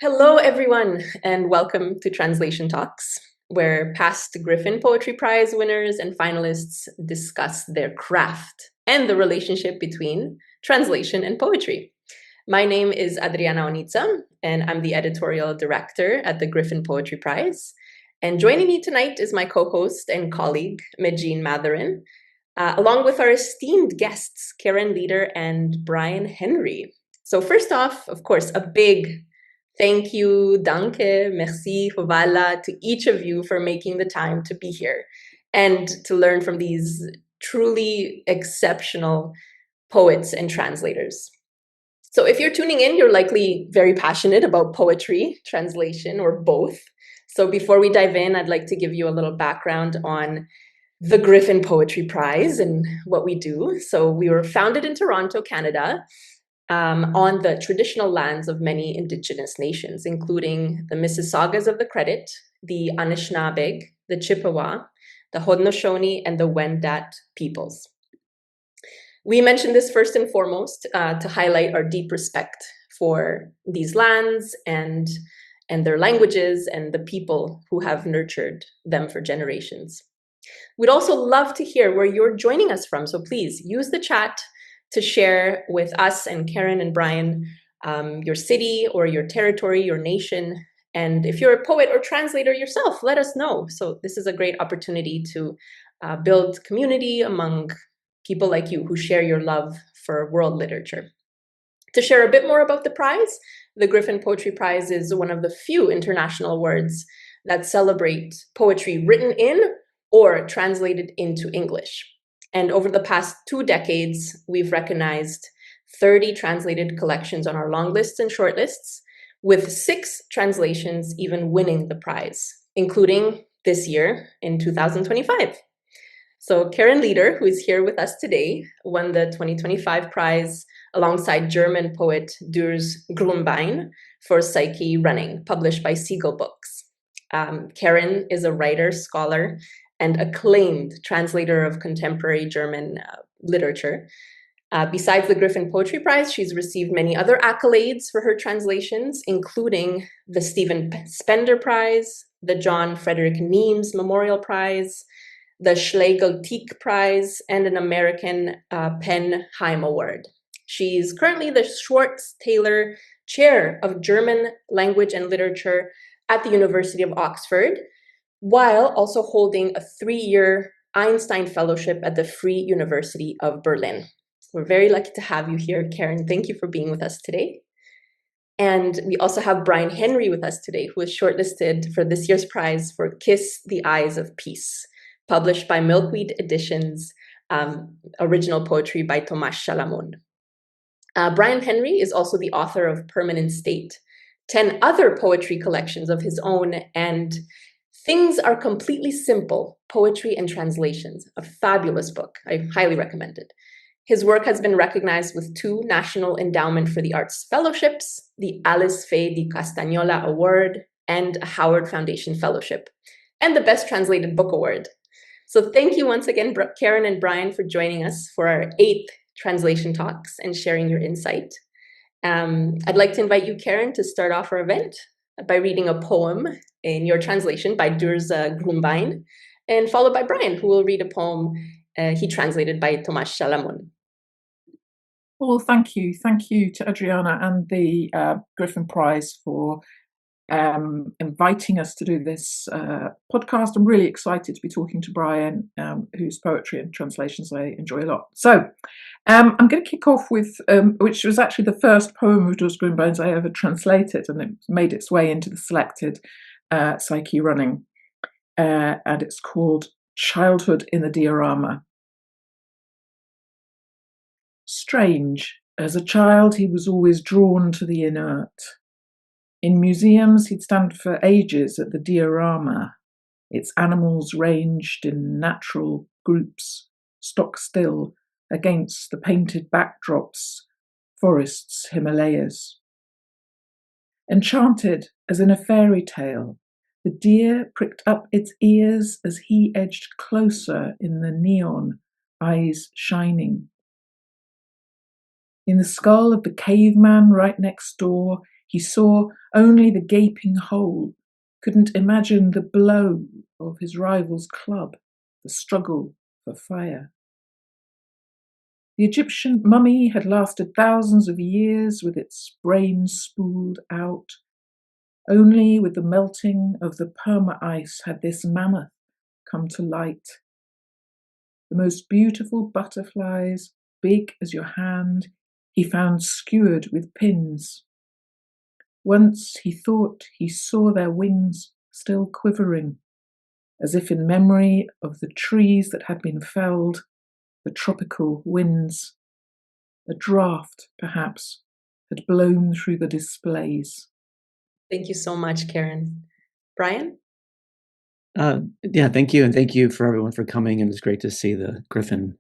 Hello, everyone, and welcome to Translation Talks, where past Griffin Poetry Prize winners and finalists discuss their craft and the relationship between translation and poetry. My name is Adriana Onitza, and I'm the editorial director at the Griffin Poetry Prize. And joining me tonight is my co-host and colleague, Medjin Matherin, along with our esteemed guests, Karen Leeder and Brian Henry. So first off, of course, a big thank you, danke, merci, hovala to each of you for making the time to be here and to learn from these truly exceptional poets and translators. So if you're tuning in, you're likely very passionate about poetry, translation, or both. So before we dive in, I'd like to give you a little background on the Griffin Poetry Prize and what we do. So we were founded in Toronto, Canada, on the traditional lands of many Indigenous nations, including the Mississaugas of the Credit, the Anishinaabeg, the Chippewa, the Haudenosaunee, and the Wendat peoples. We mention this first and foremost to highlight our deep respect for these lands and their languages and the people who have nurtured them for generations. We'd also love to hear where you're joining us from, so please use the chat to share with us and Karen and Brian your city or your territory, your nation. And if you're a poet or translator yourself, let us know. So this is a great opportunity to build community among people like you who share your love for world literature. To share a bit more about the prize, the Griffin Poetry Prize is one of the few international awards that celebrate poetry written in or translated into English. And over the past 2 decades, we've recognized 30 translated collections on our long lists and short lists, with 6 translations even winning the prize, including this year in 2025. So Karen Leeder, who is here with us today, won the 2025 prize alongside German poet Durs Grumbein for Psyche Running, published by Siegel Books. Karen is a writer, scholar, and acclaimed translator of contemporary German literature. Besides the Griffin Poetry Prize, she's received many other accolades for her translations, including the Stephen Spender Prize, the John Frederick Niemes Memorial Prize, the Schlegel-Tieck Prize, and an American Penn Heim Award. She's currently the Schwartz-Taylor Chair of German Language and Literature at the University of Oxford, while also holding a 3-year Einstein Fellowship at the Free University of Berlin. We're very lucky to have you here, Karen. Thank you for being with us today. And we also have Brian Henry with us today, who is shortlisted for this year's prize for Kiss the Eyes of Peace, published by Milkweed Editions, original poetry by Tomasz Salamon. Brian Henry is also the author of Permanent State, 10 other poetry collections of his own, and Things Are Completely Simple, Poetry and Translations, a fabulous book. I highly recommend it. His work has been recognized with 2 National Endowment for the Arts fellowships, the Alice Faye di Castagnola Award, and a Howard Foundation Fellowship, and the Best Translated Book Award. So thank you once again, Karen and Brian, for joining us for our 8th Translation Talks and sharing your insight. I'd like to invite you, Karen, to start off our event by reading a poem in your translation by Durs Grumbein, and followed by Brian, who will read a poem he translated by Tomasz Salamon. Well, thank you. Thank you to Adriana and the Griffin Prize for inviting us to do this podcast. I'm really excited to be talking to Brian, whose poetry and translations I enjoy a lot. So I'm going to kick off with, which was actually the first poem of Durs Grumbein's I ever translated, and it made its way into the selected Psyche Running, and it's called Childhood in the Diorama. Strange, as a child he was always drawn to the inert. In museums he'd stand for ages at the diorama, its animals ranged in natural groups, stock still against the painted backdrops, forests, Himalayas. Enchanted as in a fairy tale, the deer pricked up its ears as he edged closer in the neon, eyes shining. In the skull of the caveman right next door, He saw only the gaping hole, couldn't imagine the blow of his rival's club, the struggle for fire. The Egyptian mummy had lasted thousands of years with its brain spooled out. Only with the melting of the perma-ice had this mammoth come to light. The most beautiful butterflies, big as your hand, he found skewered with pins. Once he thought he saw their wings still quivering, as if in memory of the trees that had been felled, the tropical winds. A draught, perhaps, had blown through the displays. Thank you so much, Karen. Brian? Yeah, thank you. And thank you for everyone for coming. And it's great to see the Griffin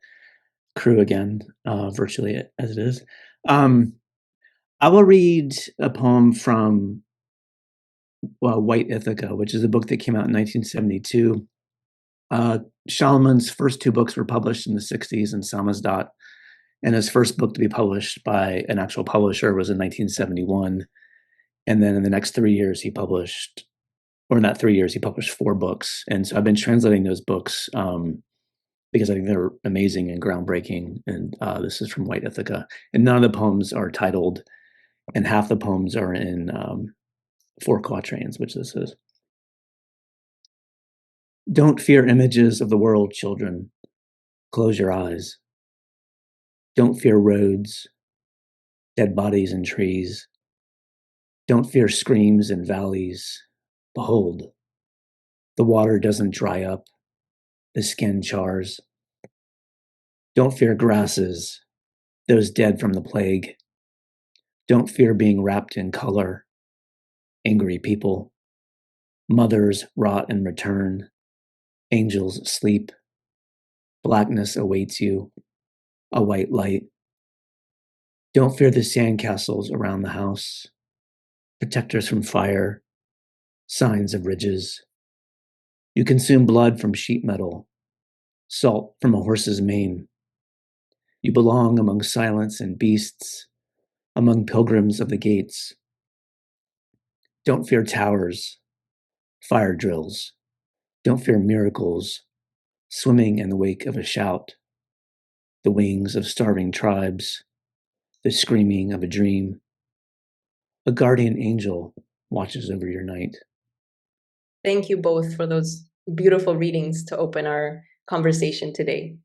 crew again, virtually as it is. I will read a poem from White Ithaca, which is a book that came out in 1972. Shalamun's first two books were published in the 60s in Samizdat, and his first book to be published by an actual publisher was in 1971. And then in the next 3 years, he published, or in that 3 years, he published 4 books. And so I've been translating those books because I think they're amazing and groundbreaking. And this is from White Ithaca. And none of the poems are titled, and half the poems are in 4 quatrains, which this is. Don't fear images of the world, children. Close your eyes. Don't fear roads, dead bodies and trees. Don't fear screams in valleys. Behold, the water doesn't dry up, the skin chars. Don't fear grasses, those dead from the plague. Don't fear being wrapped in color, angry people. Mothers rot and return, angels sleep. Blackness awaits you, a white light. Don't fear the sandcastles around the house, protectors from fire, signs of ridges. You consume blood from sheet metal, salt from a horse's mane. You belong among silence and beasts, among pilgrims of the gates. Don't fear towers, fire drills. Don't fear miracles, swimming in the wake of a shout. The wings of starving tribes, the screaming of a dream. A guardian angel watches over your night. Thank you both for those beautiful readings to open our conversation today.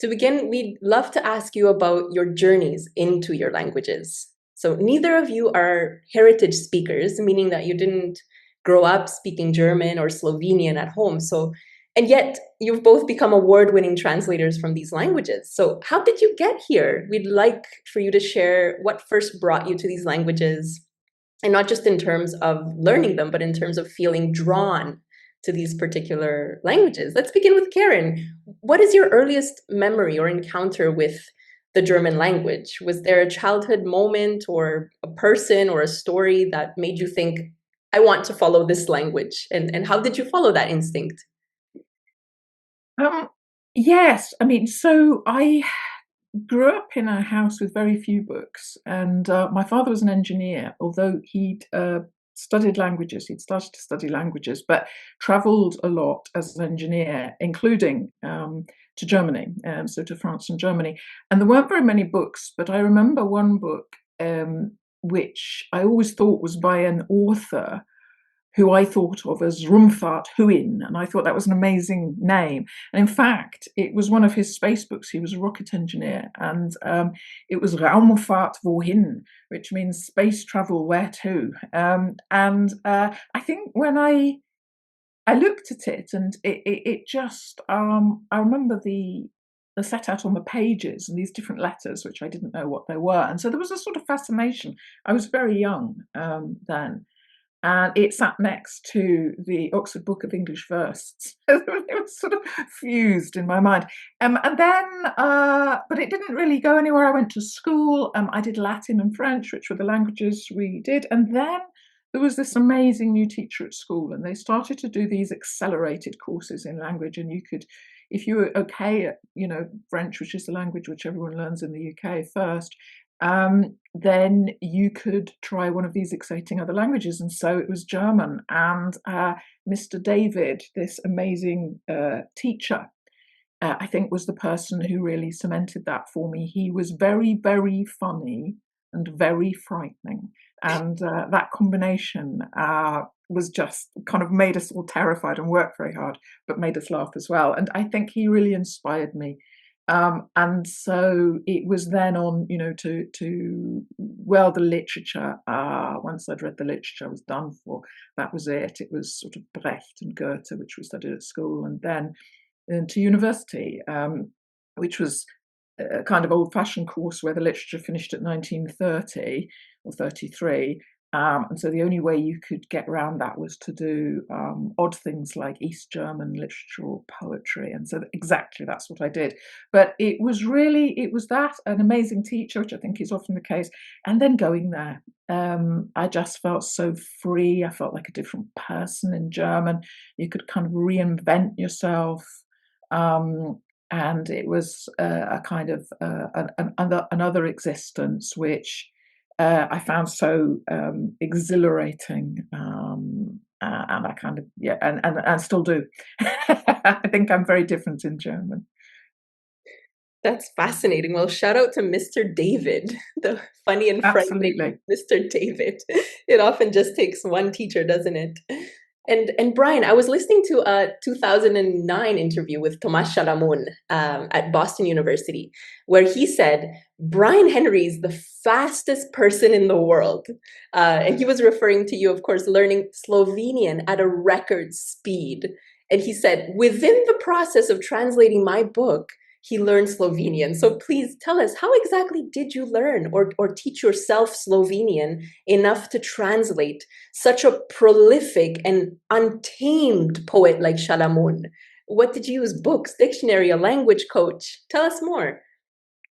To begin, we'd love to ask you about your journeys into your languages. So neither of you are heritage speakers, meaning that you didn't grow up speaking German or Slovenian at home. And yet you've both become award-winning translators from these languages. So how did you get here? We'd like for you to share what first brought you to these languages, and not just in terms of learning them, but in terms of feeling drawn to these particular languages. Let's begin with Karen. What is your earliest memory or encounter with the German language? Was there a childhood moment or a person or a story that made you think, I want to follow this language? And how did you follow that instinct? Yes, I mean, so I grew up in a house with very few books, and my father was an engineer, although he'd studied languages. He'd started to study languages, but travelled a lot as an engineer, including to Germany, so to France and Germany. And there weren't very many books, but I remember one book which I always thought was by an author who I thought of as Rumfahrt Huin, and I thought that was an amazing name. And in fact, it was one of his space books. He was a rocket engineer, and it was Raumfahrt wohin, which means space travel where to. And I think when I looked at it, and it just, I remember the set out on the pages and these different letters, which I didn't know what they were. And so there was a sort of fascination. I was very young then. And it sat next to the Oxford Book of English Verse. So it was sort of fused in my mind. And then, but it didn't really go anywhere. I went to school. I did Latin and French, which were the languages we did. And then there was this amazing new teacher at school, and they started to do these accelerated courses in language. And you could, if you were okay at, French, which is the language which everyone learns in the UK first, then you could try one of these exciting other languages. And so it was German. And Mr. David, this amazing teacher, I think was the person who really cemented that for me. He was very, very funny and very frightening. And that combination was just kind of made us all terrified and worked very hard, but made us laugh as well. And I think he really inspired me. And so it was then on, to well, the literature. Once I'd read the literature, I was done for. That was it. It was sort of Brecht and Goethe, which we studied at school, and then to university, which was a kind of old-fashioned course where the literature finished at 1930 or 33. And so the only way you could get around that was to do odd things like East German literature or poetry. And so exactly that's what I did. But it was that, an amazing teacher, which I think is often the case. And then going there, I just felt so free. I felt like a different person in German. You could kind of reinvent yourself. And it was a kind of another existence, which I found so exhilarating, and I kind of and still do. I think I'm very different in German. That's fascinating. Well, shout out to Mr. David, the funny and frightening Mr. David. It often just takes one teacher, doesn't it? And Brian, I was listening to a 2009 interview with Tomas Chalamun at Boston University, where he said, Brian Henry is the fastest person in the world. And he was referring to you, of course, learning Slovenian at a record speed. And he said, within the process of translating my book, he learned Slovenian. So please tell us, how exactly did you learn or teach yourself Slovenian enough to translate such a prolific and untamed poet like Chalamun? What did you use? Books, dictionary, a language coach? Tell us more.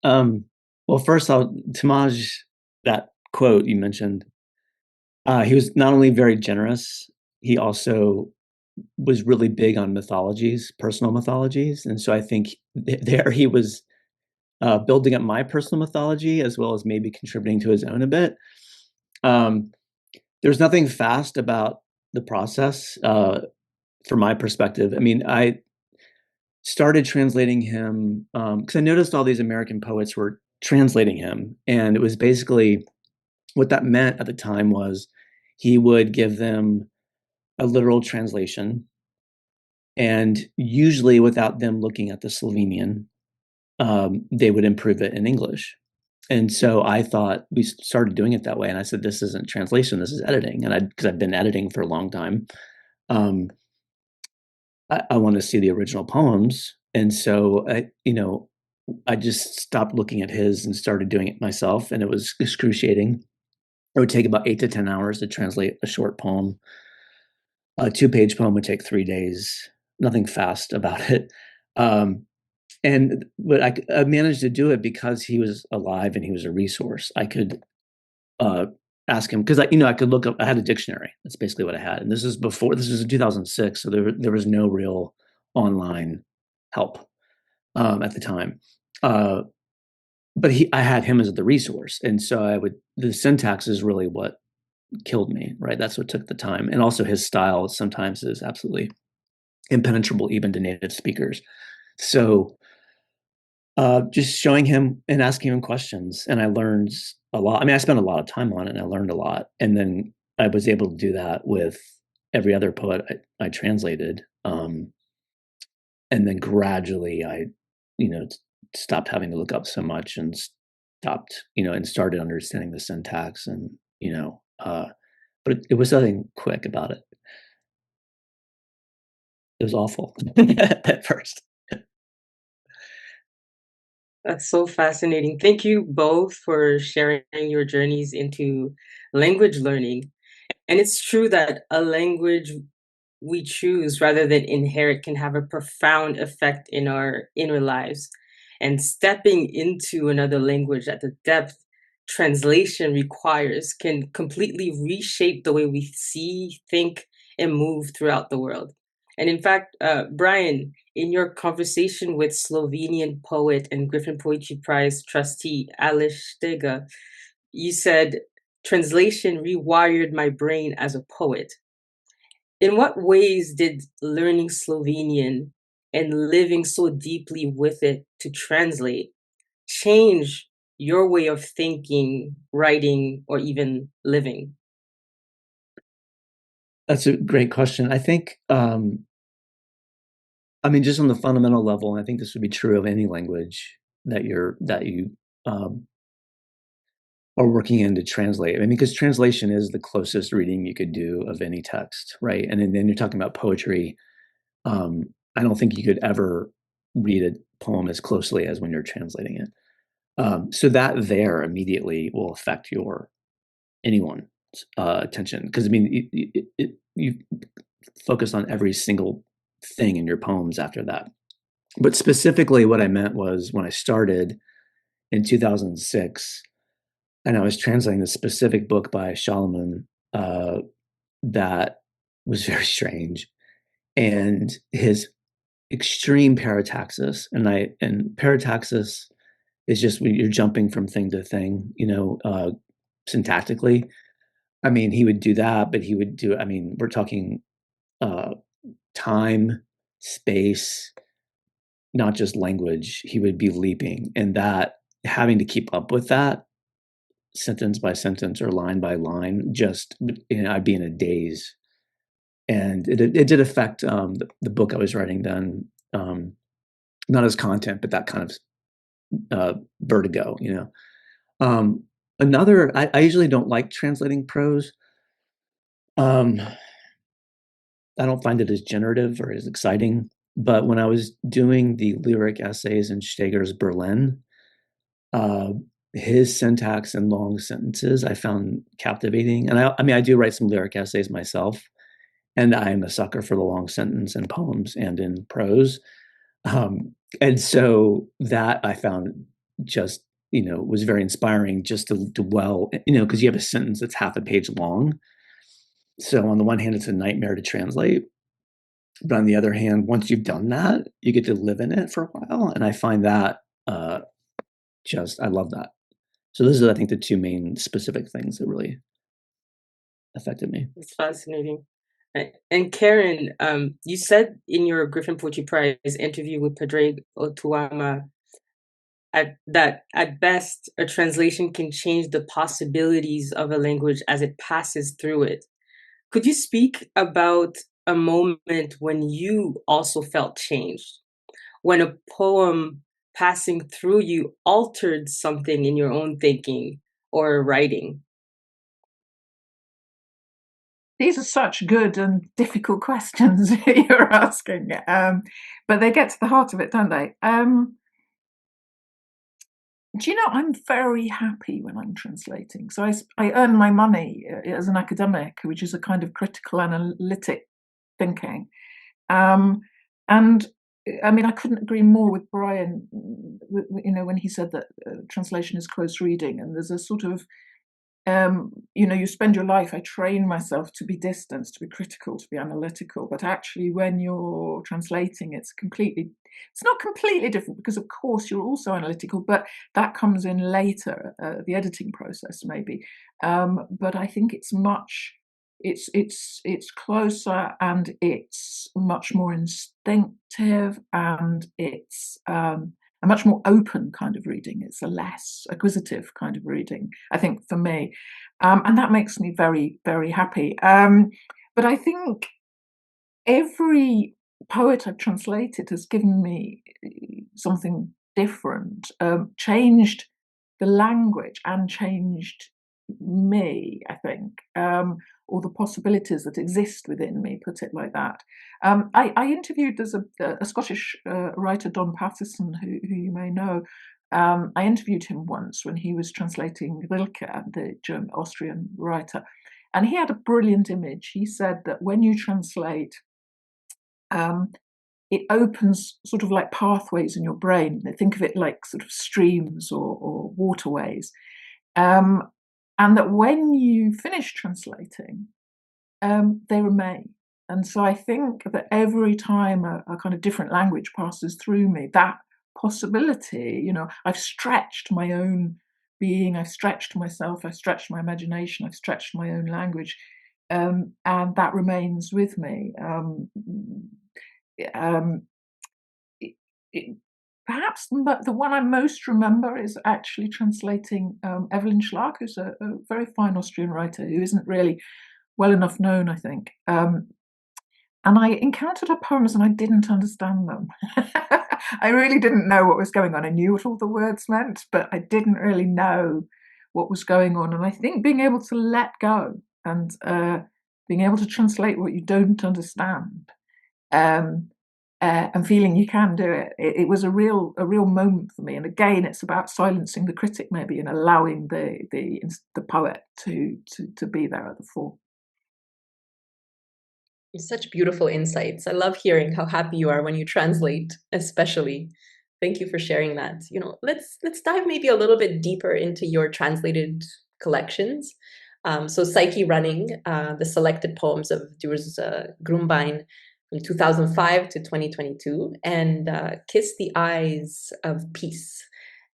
Well, first, to homage that quote you mentioned, he was not only very generous, he also was really big on mythologies, personal mythologies. And so I think there he was building up my personal mythology as well as maybe contributing to his own a bit. There's nothing fast about the process from my perspective. I mean, I started translating him because I noticed all these American poets were translating him. And it was basically what that meant at the time was he would give them a literal translation, and usually without them looking at the Slovenian, they would improve it in English. And so I thought we started doing it that way. And I said, this isn't translation, this is editing. And because I've been editing for a long time, I want to see the original poems. And so, I just stopped looking at his and started doing it myself. And it was excruciating. It would take about 8 to 10 hours to translate a short poem. A 2-page poem would take 3 days. Nothing fast about it. But I managed to do it because he was alive and he was a resource. I could ask him because I could look up. I had a dictionary. That's basically what I had. And this is in 2006, so there was no real online help at the time. But I had him as the resource, and so the syntax is really what killed me, right? That's what took the time. And also his style sometimes is absolutely impenetrable even to native speakers. So just showing him and asking him questions, and I learned a lot. I mean, I spent a lot of time on it and I learned a lot. And then I was able to do that with every other poet I translated. And then gradually I, stopped having to look up so much and stopped, and started understanding the syntax and, but it was nothing quick about it. It was awful at first. That's so fascinating. Thank you both for sharing your journeys into language learning. And it's true that a language we choose rather than inherit can have a profound effect in our inner lives. And stepping into another language at the depth translation requires can completely reshape the way we see, think, and move throughout the world. And in fact, Brian, in your conversation with Slovenian poet and Griffin Poetry Prize trustee Alice Stega, you said, translation rewired my brain as a poet. In what ways did learning Slovenian and living so deeply with it to translate change your way of thinking, writing, or even living? That's a great question. I think, just on the fundamental level, and I think this would be true of any language that you are working in to translate. Because translation is the closest reading you could do of any text, right? And then you're talking about poetry. I don't think you could ever read a poem as closely as when you're translating it. So that there immediately will affect anyone's attention, because you focus on every single thing in your poems after that. But specifically, what I meant was when I started in 2006, and I was translating this specific book by Solomon that was very strange, and his extreme parataxis, and parataxis is just when you're jumping from thing to thing, syntactically. He would do that, but he would do, we're talking time, space, not just language. He would be leaping, and that having to keep up with that sentence by sentence or line by line, just, I'd be in a daze. And it did affect the book I was writing then, not as content, but that kind of vertigo, I usually don't like translating prose. I don't find it as generative or as exciting. But when I was doing the lyric essays in Steger's Berlin, his syntax and long sentences I found captivating. And I do write some lyric essays myself, and I'm a sucker for the long sentence in poems and in prose. And so that I found just, was very inspiring, just to dwell, because you have a sentence that's half a page long. So on the one hand, it's a nightmare to translate. But on the other hand, once you've done that, you get to live in it for a while. And I find that I love that. So those are, I think, the two main specific things that really affected me. It's fascinating. And Karen, you said in your Griffin Poetry Prize interview with Padraig Otuama that at best, a translation can change the possibilities of a language as it passes through it. Could you speak about a moment when you also felt changed? When a poem passing through you altered something in your own thinking or writing? These are such good and difficult questions you're asking, but they get to the heart of it, don't they? Do you know, I'm very happy when I'm translating. So I earn my money as an academic, which is a kind of critical analytic thinking. And I couldn't agree more with Brian, when he said that translation is close reading, and there's a sort of, you spend your life, I train myself to be distanced, to be critical, to be analytical, but actually when you're translating, it's not completely different, because of course you're also analytical, but that comes in later, the editing process maybe. But I think it's closer, and it's much more instinctive, and it's a much more open kind of reading. It's a less acquisitive kind of reading, I think, for me. And that makes me very, very happy. But I think every poet I've translated has given me something different, changed the language and changed me, I think, or the possibilities that exist within me, put it like that. I interviewed, there's a Scottish writer, Don Patterson, who you may know. I interviewed him once when he was translating Rilke, the Austrian writer, and he had a brilliant image. He said that when you translate, it opens sort of like pathways in your brain. Think of it like sort of streams or waterways. And that when you finish translating, they remain. And so I think that every time a kind of different language passes through me, that possibility, you know, I've stretched my own being, I've stretched myself, I've stretched my imagination, I've stretched my own language, and that remains with me. Um, it, it, Perhaps the one I most remember is actually translating Evelyn Schlag, who's a very fine Austrian writer who isn't really well enough known, I think. And I encountered her poems and I didn't understand them. I really didn't know what was going on. I knew what all the words meant, but I didn't really know what was going on. And I think being able to let go and being able to translate what you don't understand, and feeling you can do it, it was a real moment for me. And again, it's about silencing the critic maybe and allowing the poet to be there at the fore. Such beautiful insights. I love hearing how happy you are when you translate, especially. Thank you for sharing that. You know, let's dive maybe a little bit deeper into your translated collections. So Psyche Running, the selected poems of Durs Grumbein from 2005 to 2022, and Kiss the Eyes of Peace.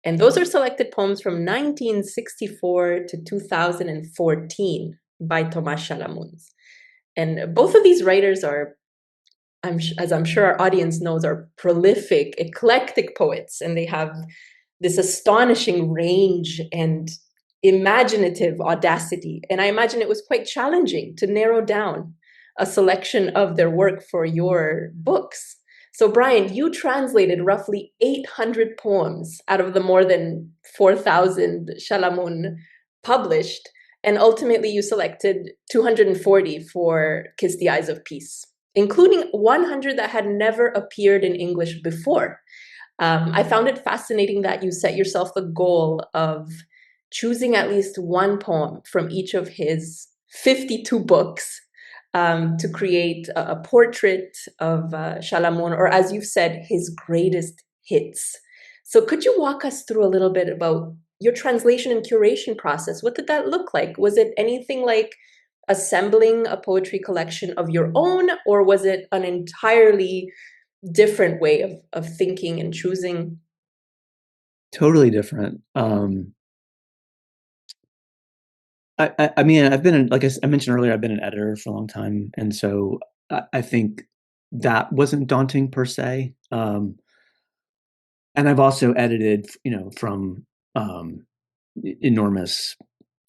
And those are selected poems from 1964 to 2014 by Thomas Chalamuns. And both of these writers are, as I'm sure our audience knows, are prolific, eclectic poets, and they have this astonishing range and imaginative audacity. And I imagine it was quite challenging to narrow down a selection of their work for your books. So Brian, you translated roughly 800 poems out of the more than 4,000 Chalamun published. And ultimately, you selected 240 for Kiss the Eyes of Peace, including 100 that had never appeared in English before. I found it fascinating that you set yourself the goal of choosing at least one poem from each of his 52 books to create a portrait of Chalamun, or as you've said, his greatest hits. So could you walk us through a little bit about your translation and curation process? What did that look like? Was it anything like assembling a poetry collection of your own, or was it an entirely different way of thinking and choosing? Totally different. I mean, I've been like I mentioned earlier, I've been an editor for a long time, and so I think that wasn't daunting per se. And I've also edited, from enormous,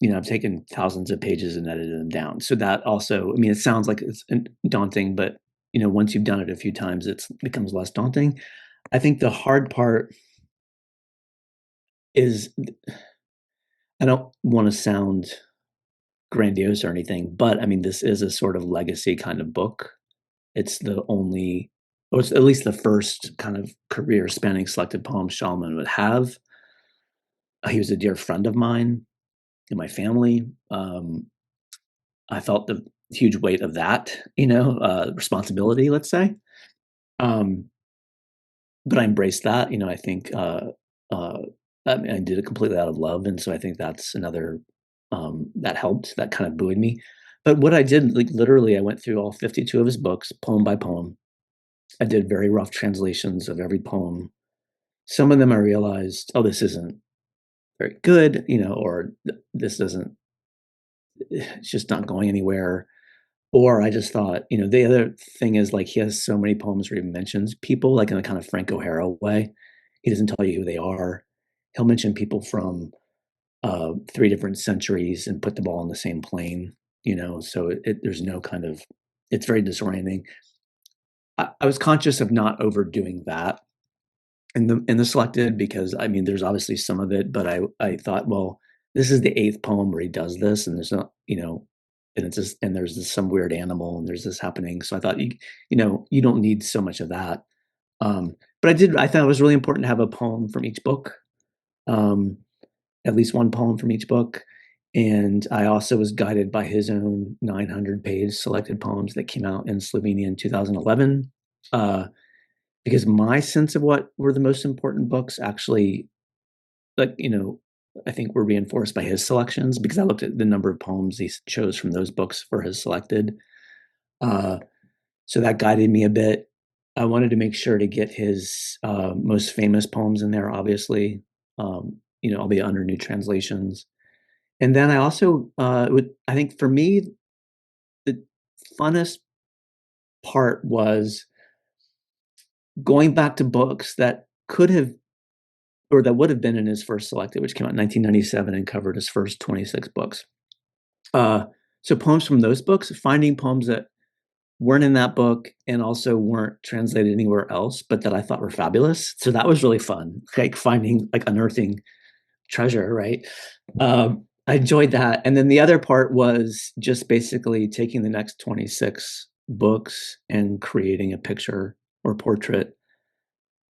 I've taken thousands of pages and edited them down. So that also, I mean, it sounds like it's daunting, but once you've done it a few times, it becomes less daunting. I think the hard part is, I don't want to sound grandiose or anything, but I mean, this is a sort of legacy kind of book. It's the only, or it's at least the first kind of career spanning selected poem Shalamun would have. He was a dear friend of mine in my family. I felt the huge weight of that, responsibility, let's say. But I embraced that. I think I mean, I did it completely out of love, and so I think that's another that helped. That kind of buoyed me. But what I did, like literally, I went through all 52 of his books, poem by poem. I did very rough translations of every poem. Some of them I realized, oh, this isn't very good, or this doesn't, it's just not going anywhere. Or I just thought, the other thing is like he has so many poems where he mentions people, like in a kind of Frank O'Hara way. He doesn't tell you who they are. He'll mention people from 3 different centuries and put them all on the same plane, so there's no kind of, it's very disorienting. I was conscious of not overdoing that in the selected, because I mean, there's obviously some of it, but I thought, well, this is the 8th poem where he does this, and there's not, and it's just, and there's some weird animal, and there's this happening. So I thought, you don't need so much of that. But I thought it was really important to have a poem from each book, at least one poem from each book. And I also was guided by his own 900-page selected poems that came out in Slovenia in 2011. Because my sense of what were the most important books actually, like, I think were reinforced by his selections, because I looked at the number of poems he chose from those books for his selected. So that guided me a bit. I wanted to make sure to get his most famous poems in there, obviously, albeit under new translations. And then I also, I think for me, the funnest part was going back to books that could have, or that would have been in his first selected, which came out in 1997 and covered his first 26 books. So poems from those books, finding poems that weren't in that book and also weren't translated anywhere else, but that I thought were fabulous. So that was really fun, like finding, like unearthing treasure, right? I enjoyed that. And then the other part was just basically taking the next 26 books and creating a picture or portrait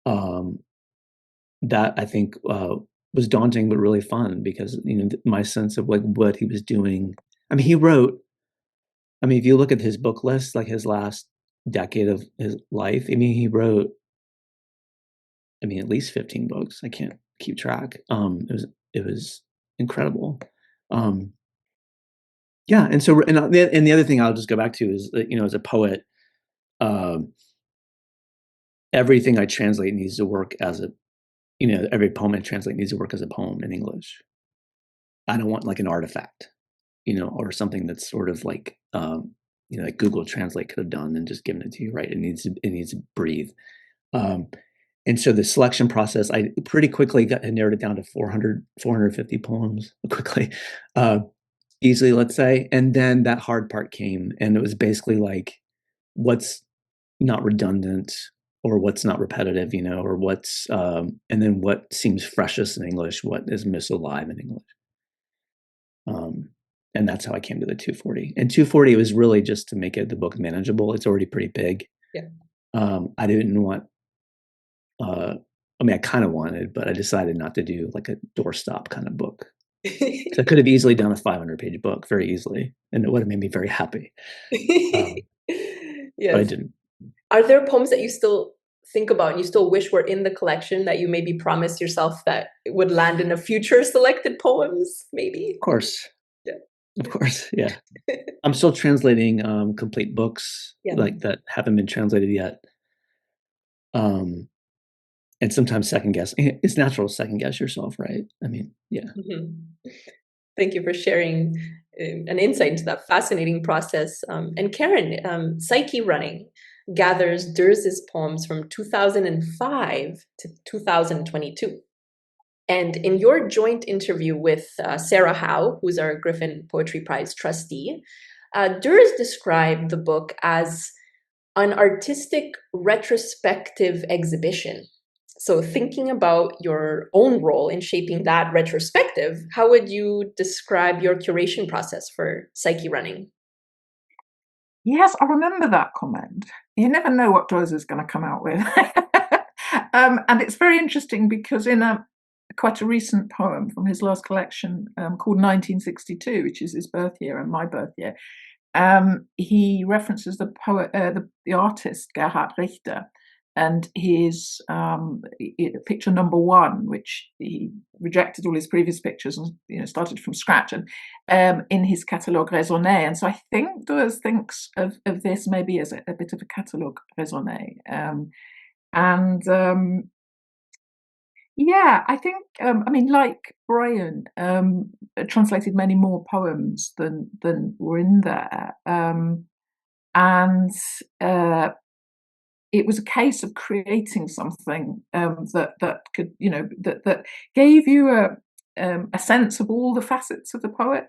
that I think was daunting, but really fun because, my sense of like what he was doing. I mean, if you look at his book list, like his last decade of his life, he wrote, at least 15 books. I can't keep track. It was incredible. Yeah. And so, and the other thing I'll just go back to is, as a poet, everything I translate needs to work as every poem I translate needs to work as a poem in English. I don't want like an artifact, or something that's sort of like, like Google Translate could have done and just given it to you, right? It needs to breathe. And so the selection process, I pretty quickly narrowed it down to 450 poems quickly, easily, let's say. And then that hard part came, and it was basically like, what's not redundant or what's not repetitive, or what's, and then what seems freshest in English, what is most alive in English. And that's how I came to the 240. And 240 was really just to make the book manageable. It's already pretty big. Yeah. I didn't want, I kind of wanted, but I decided not to do like a doorstop kind of book. So I could have easily done a 500-page book very easily, and it would have made me very happy. Yes. But I didn't. Are there poems that you still think about and you still wish were in the collection that you maybe promised yourself that it would land in a future selected poems, maybe? Of course. Yeah. Of course. Yeah. I'm still translating complete books like that haven't been translated yet. And sometimes second guess. It's natural to second guess yourself, right? Yeah. Mm-hmm. Thank you for sharing an insight into that fascinating process. And Karen, Psyche Running gathers Durz's poems from 2005 to 2022. And in your joint interview with Sarah Howe, who's our Griffin Poetry Prize trustee, Durz described the book as an artistic retrospective exhibition. So thinking about your own role in shaping that retrospective, how would you describe your curation process for Psyche Running? Yes, I remember that comment. You never know what Durz is going to come out with. And it's very interesting because in quite a recent poem from his last collection called 1962, which is his birth year and my birth year, he references the poet, the artist Gerhard Richter, and his picture number one, which he rejected all his previous pictures and started from scratch, and in his catalogue raisonné. And so I think Durz thinks of this maybe as a bit of a catalogue raisonné, yeah, I think like Brian, translated many more poems than were in there, and it was a case of creating something that could, that gave you a sense of all the facets of the poet.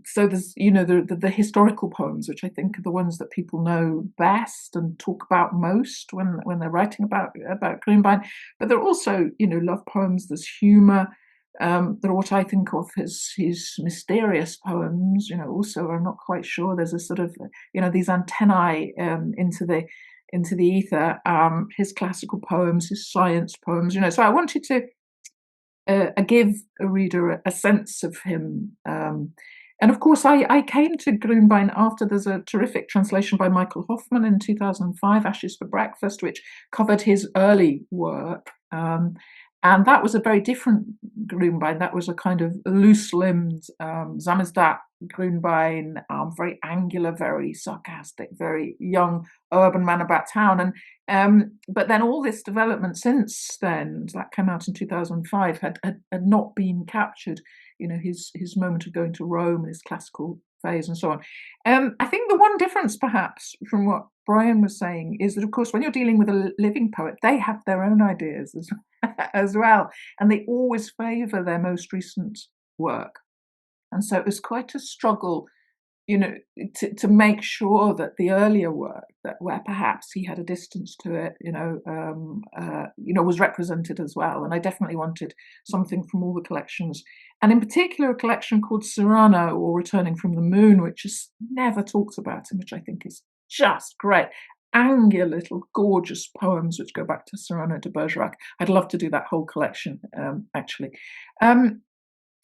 So there's, the historical poems, which I think are the ones that people know best and talk about most when they're writing about Grünbein. But there are also, love poems. There's humour. There are what I think of as his mysterious poems. Also, I'm not quite sure. There's a sort of, these antennae into the ether. His classical poems, his science poems. So I wanted to give a reader a sense of him. And of course, I came to Grünbein after there's a terrific translation by Michael Hoffman in 2005, Ashes for Breakfast, which covered his early work. And that was a very different Grünbein. That was a kind of loose-limbed Samizdat Grünbein, very angular, very sarcastic, very young urban man about town. And but then all this development since then, that came out in 2005, had not been captured. You know, his moment of going to Rome, his classical phase, and so on. I think the one difference, perhaps, from what Brian was saying, is that, of course, when you're dealing with a living poet, they have their own ideas as well, and they always favour their most recent work. And so it was quite a struggle, you know, to make sure that the earlier work, that where perhaps he had a distance to it, was represented as well. And I definitely wanted something from all the collections, and in particular a collection called Cyrano, or Returning from the Moon, which is never talked about, and which I think is just great. Angular little gorgeous poems which go back to Cyrano de Bergerac. I'd love to do that whole collection, actually.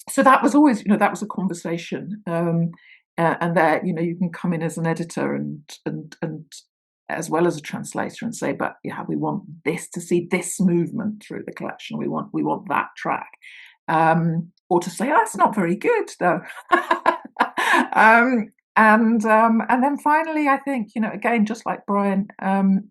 So that was always, that was a conversation. And there, you can come in as an editor and as well as a translator and say, but yeah, we want this, to see this movement through the collection. We want that track, or to say, oh, that's not very good though. And then finally, I think, again, just like Brian, the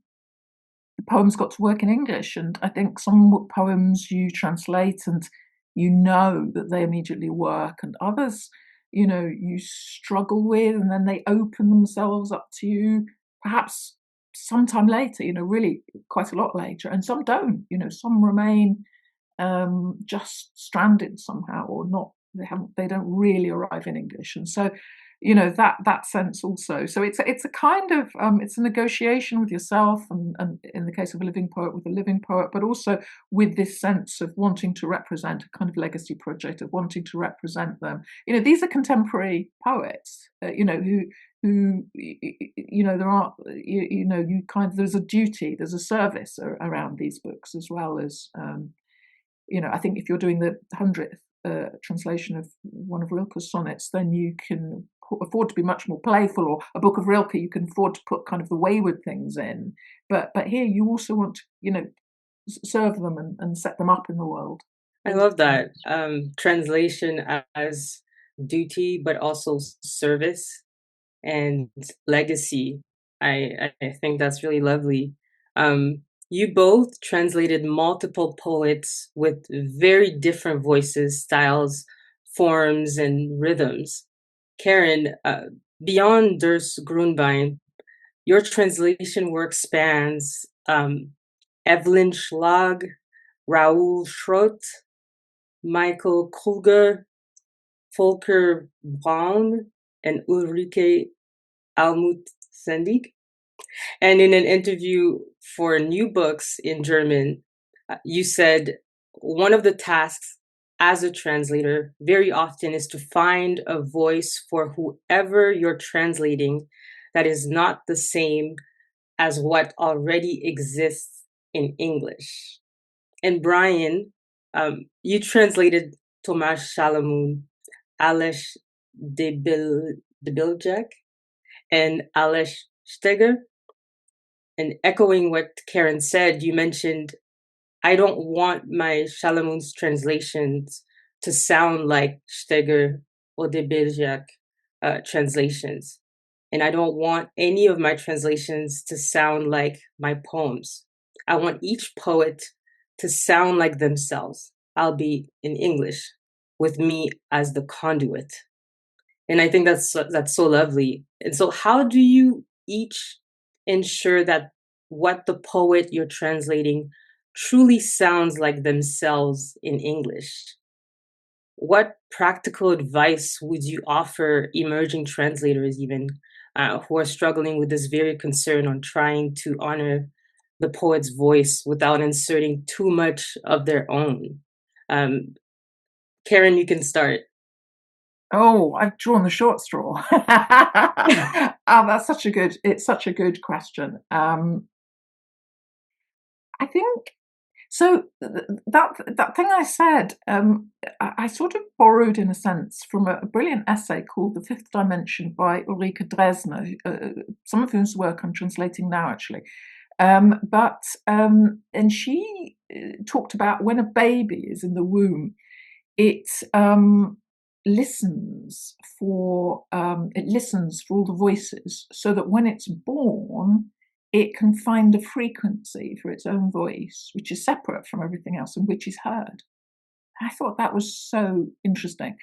poems got to work in English, and I think some poems you translate and that they immediately work, and others you struggle with, and then they open themselves up to you perhaps sometime later, really quite a lot later, and some don't, some remain just stranded somehow, or not, they don't really arrive in English. And so that sense also, so it's a kind of it's a negotiation with yourself, and in the case of a living poet, with a living poet, but also with this sense of wanting to represent a kind of legacy project, of wanting to represent them. These are contemporary poets, who there are, there's a duty, there's a service around these books, as well as I think if you're doing the 100th translation of one of Rilke's sonnets, then you can afford to be much more playful, or a book of Rilke, you can afford to put kind of the wayward things in. But here you also want to, serve them and set them up in the world. I love that. Translation as duty, but also service and legacy. I think that's really lovely. You both translated multiple poets with very different voices, styles, forms, and rhythms. Karen, beyond Ders Grünbein, your translation work spans Evelyn Schlag, Raoul Schrott, Michael Krüger, Volker Braun, and Ulrike Almuth-Sendig. And in an interview for New Books in German, you said one of the tasks as a translator very often is to find a voice for whoever you're translating that is not the same as what already exists in English. And Brian, you translated Tomasz Chalamun, Aleš Debiljak, and Aleš Steger. And echoing what Karen said, you mentioned, I don't want my Chalamun's translations to sound like Steger or Debiljak translations. And I don't want any of my translations to sound like my poems. I want each poet to sound like themselves, albeit in English, with me as the conduit. And I think that's so lovely. And so how do you each ensure that what the poet you're translating truly sounds like themselves in English? What practical advice would you offer emerging translators, even who are struggling with this very concern on trying to honor the poet's voice without inserting too much of their own? Karen, you can start. Oh, I've drawn the short straw. That's such a good question. I think so. That thing I said, I sort of borrowed, in a sense, from a brilliant essay called "The Fifth Dimension" by Ulrike Dresner, some of whose work I'm translating now, actually. And she talked about when a baby is in the womb, it listens for all the voices, so that when it's born, it can find a frequency for its own voice, which is separate from everything else and which is heard. I thought that was so interesting.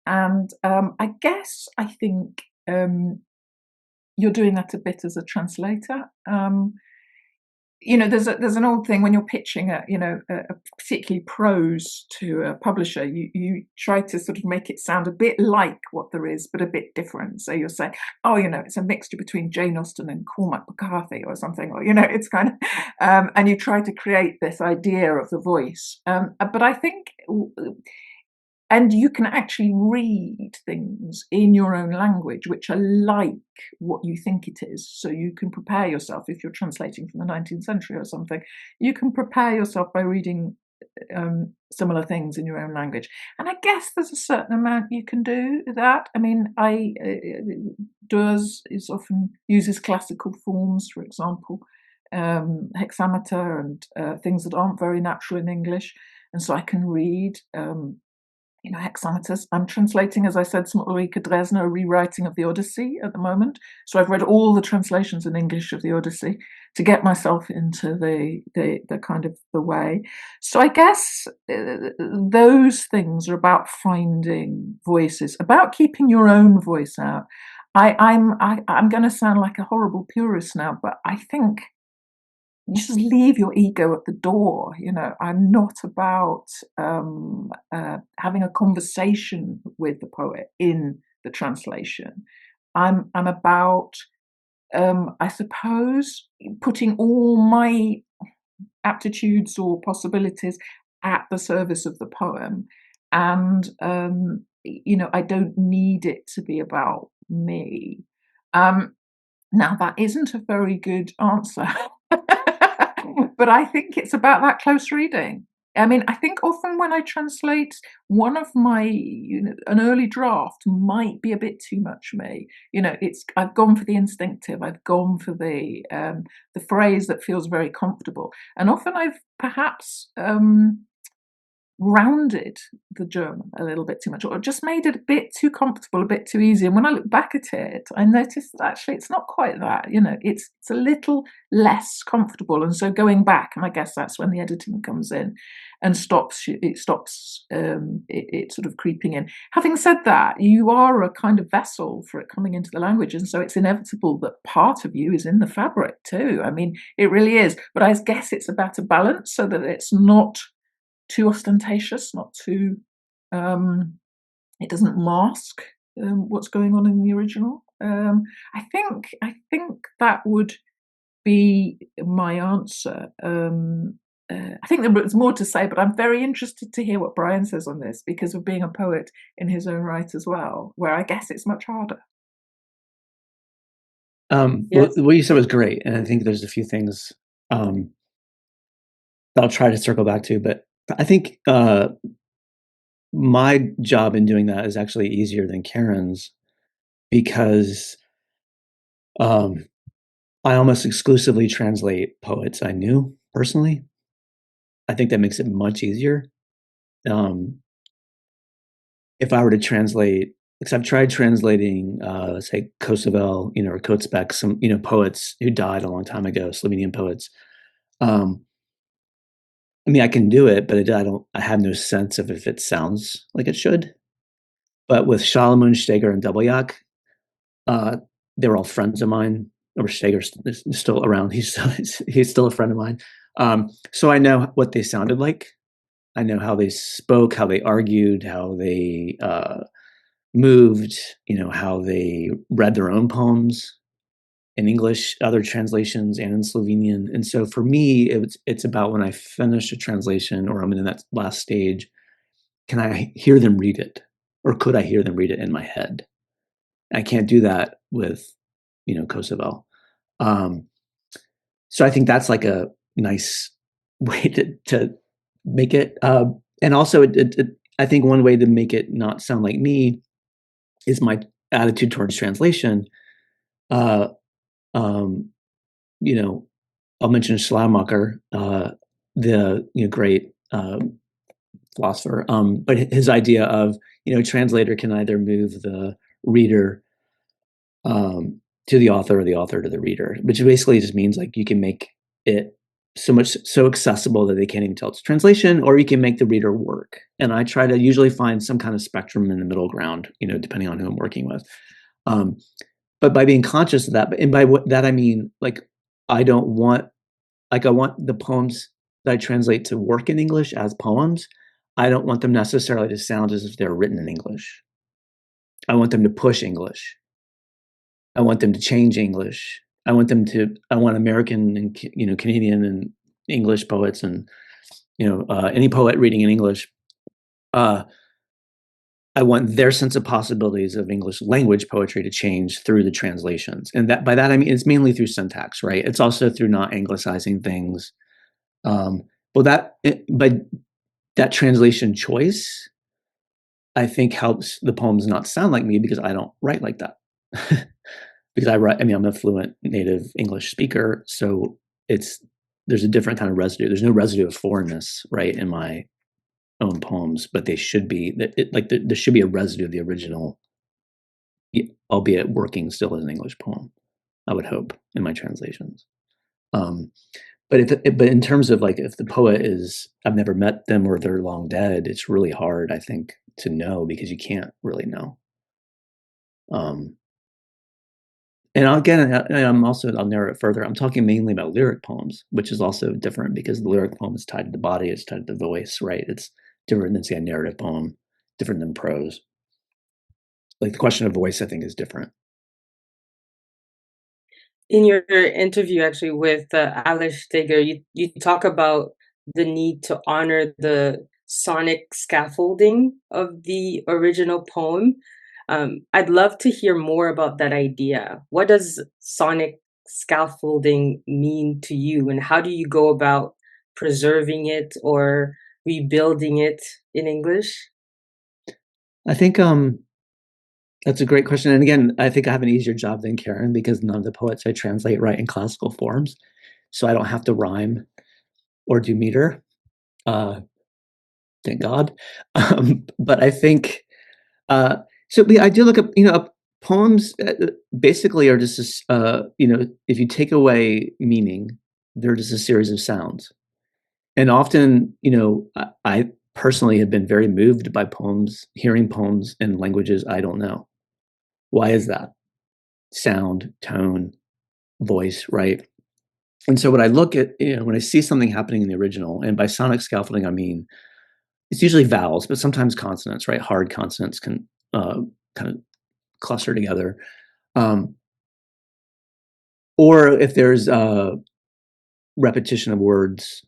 And I think you're doing that a bit as a translator. There's an old thing when you're pitching a particularly prose to a publisher, you try to sort of make it sound a bit like what there is, but a bit different. So you'll say, it's a mixture between Jane Austen and Cormac McCarthy or something, or it's kind of, and you try to create this idea of the voice. But I think, and you can actually read things in your own language which are like what you think it is. So you can prepare yourself, if you're translating from the 19th century or something, you can prepare yourself by reading similar things in your own language. And I guess there's a certain amount you can do that. I mean, Doers often uses classical forms, for example, hexameter and things that aren't very natural in English. And so I can read hexameters. I'm translating, as I said, Ulrike Dresner, a rewriting of the Odyssey at the moment. So I've read all the translations in English of the Odyssey to get myself into the kind of the way. So I guess those things are about finding voices, about keeping your own voice out. I'm going to sound like a horrible purist now, but I think you just leave your ego at the door. I'm not about having a conversation with the poet in the translation. I'm about, I suppose, putting all my aptitudes or possibilities at the service of the poem. And, I don't need it to be about me. Now, that isn't a very good answer. But I think it's about that close reading. I mean, I think often when I translate, one of my, an early draft might be a bit too much for me. I've gone for the instinctive. I've gone for the phrase that feels very comfortable. And often I've perhaps rounded the German a little bit too much, or just made it a bit too comfortable, a bit too easy. And when I look back at it, I noticed that actually it's not quite that. It's a little less comfortable. And so going back, and I guess that's when the editing comes in and stops it sort of creeping in. Having said that, you are a kind of vessel for it coming into the language, and so it's inevitable that part of you is in the fabric too. I mean, it really is. But I guess it's about a balance, so that it's not too ostentatious, not too, it doesn't mask what's going on in the original. I think that would be my answer. I think there's more to say, but I'm very interested to hear what Brian says on this, because of being a poet in his own right as well, where I guess it's much harder. Yes. What you said was great, and I think there's a few things I'll try to circle back to, but I think my job in doing that is actually easier than Karen's, because I almost exclusively translate poets I knew personally. I think that makes it much easier. If I were to translate, because I've tried translating, say, Kosovel, or Kotzebue, some, poets who died a long time ago, Slovenian poets. I mean, I can do it, but I have no sense of if it sounds like it should. But with Solomon, Steger, and Doubleyak, they were all friends of mine. Or Steger's still around. He's still a friend of mine. So I know what they sounded like. I know how they spoke, how they argued, how they moved, how they read their own poems in English, other translations, and in Slovenian. And so for me, it's about when I finish a translation, or I'm in that last stage, can I hear them read it? Or could I hear them read it in my head? I can't do that with, Kosovel. So I think that's like a nice way to make it. And also, I think one way to make it not sound like me is my attitude towards translation. I'll mention Schleiermacher, the great philosopher, but his idea of translator can either move the reader to the author or the author to the reader, which basically just means like you can make it so accessible that they can't even tell it's translation, or you can make the reader work. And I try to usually find some kind of spectrum in the middle ground, depending on who I'm working with. But by being conscious of that, and by that I mean like I want the poems that I translate to work in English as poems. I don't want them necessarily to sound as if they're written in English. I want them to push English. I want them to change English. I want American and Canadian and English poets and any poet reading in English. I want their sense of possibilities of English language poetry to change through the translations, and by that I mean it's mainly through syntax, right? It's also through not anglicizing things. But that translation choice, I think, helps the poems not sound like me because I don't write like that. Because I'm a fluent native English speaker, so there's a different kind of residue. There's no residue of foreignness, right, in my own poems, but they should be. There should be a residue of the original, albeit working still as an English poem. I would hope in my translations. But in terms of like if the poet is, I've never met them or they're long dead, it's really hard, I think, to know because you can't really know. And again, I'll narrow it further. I'm talking mainly about lyric poems, which is also different because the lyric poem is tied to the body, it's tied to the voice, right? It's different than, say, a narrative poem, different than prose. Like the question of voice, I think, is different. In your interview, actually, with Alice Steger, you talk about the need to honor the sonic scaffolding of the original poem. I'd love to hear more about that idea. What does sonic scaffolding mean to you, and how do you go about preserving it or rebuilding it in English? I think that's a great question. And again, I think I have an easier job than Karen because none of the poets I translate write in classical forms. So I don't have to rhyme or do meter. Thank God. But I think, I do look up, poems basically are just, if you take away meaning, they're just a series of sounds. And often, I personally have been very moved by poems, hearing poems in languages I don't know. Why is that? Sound, tone, voice, right? And so when I look at, when I see something happening in the original, and by sonic scaffolding, I mean, it's usually vowels, but sometimes consonants, right? Hard consonants can kind of cluster together. Or if there's repetition of words,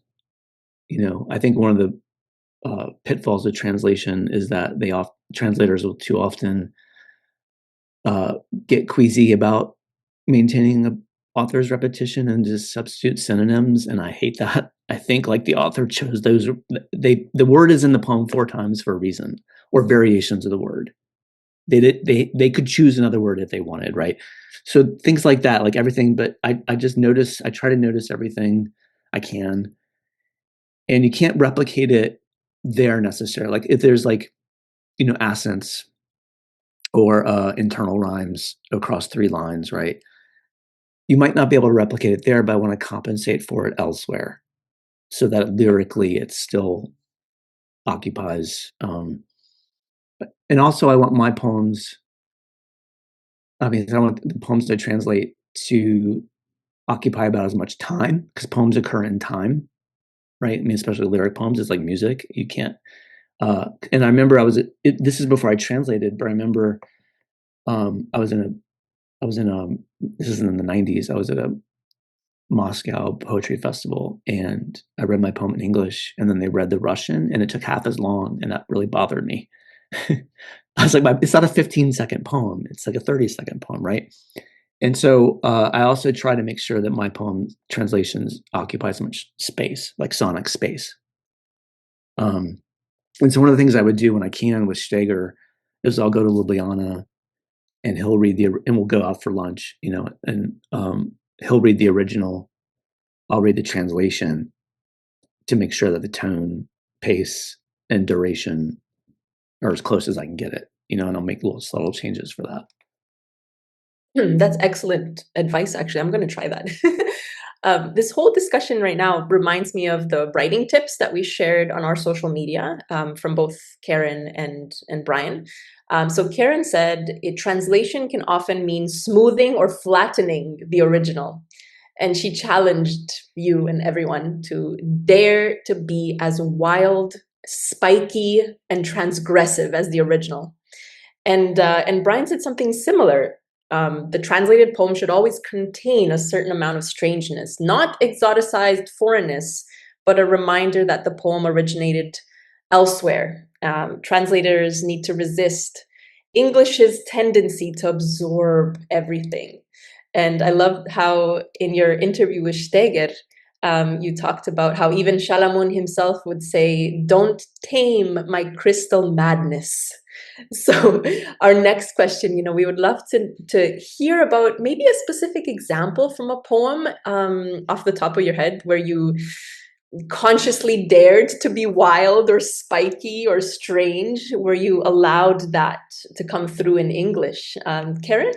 I think one of the pitfalls of translation is that translators will too often get queasy about maintaining the author's repetition and just substitute synonyms, and I hate that. I think like the author chose those. The word is in the poem 4 times for a reason, or variations of the word. They could choose another word if they wanted, right? So things like that, like everything. But I just notice. I try to notice everything I can, and you can't replicate it there necessarily. Like if there's like accents or internal rhymes across 3 lines, right? You might not be able to replicate it there, but I want to compensate for it elsewhere so that lyrically it still occupies. And also I want my poems, I want the poems to translate to occupy about as much time because poems occur in time, right? I mean, especially lyric poems, it's like music. You can't, and I remember this is before I translated, but I remember this is in the 90s. I was at a Moscow Poetry Festival and I read my poem in English and then they read the Russian and it took half as long and that really bothered me. I was like, it's not a 15-second poem. It's like a 30-second poem, right? And so I also try to make sure that my poem translations occupy so much space, like sonic space. And so one of the things I would do when I can with Steger is I'll go to Ljubljana and he'll read and we'll go out for lunch, and he'll read the original I'll read the translation to make sure that the tone, pace, and duration are as close as I can get it, and I'll make little subtle changes for that. That's excellent advice, actually. I'm going to try that. This whole discussion right now reminds me of the writing tips that we shared on our social media from both Karen and Brian. So Karen said, translation can often mean smoothing or flattening the original. And she challenged you and everyone to dare to be as wild, spiky, and transgressive as the original. And Brian said something similar. The translated poem should always contain a certain amount of strangeness, not exoticized foreignness, but a reminder that the poem originated elsewhere. Translators need to resist English's tendency to absorb everything. And I loved how in your interview with Steger, you talked about how even Shalamun himself would say, "Don't tame my crystal madness." So our next question, we would love to hear about maybe a specific example from a poem off the top of your head where you consciously dared to be wild or spiky or strange, where you allowed that to come through in English. Karen?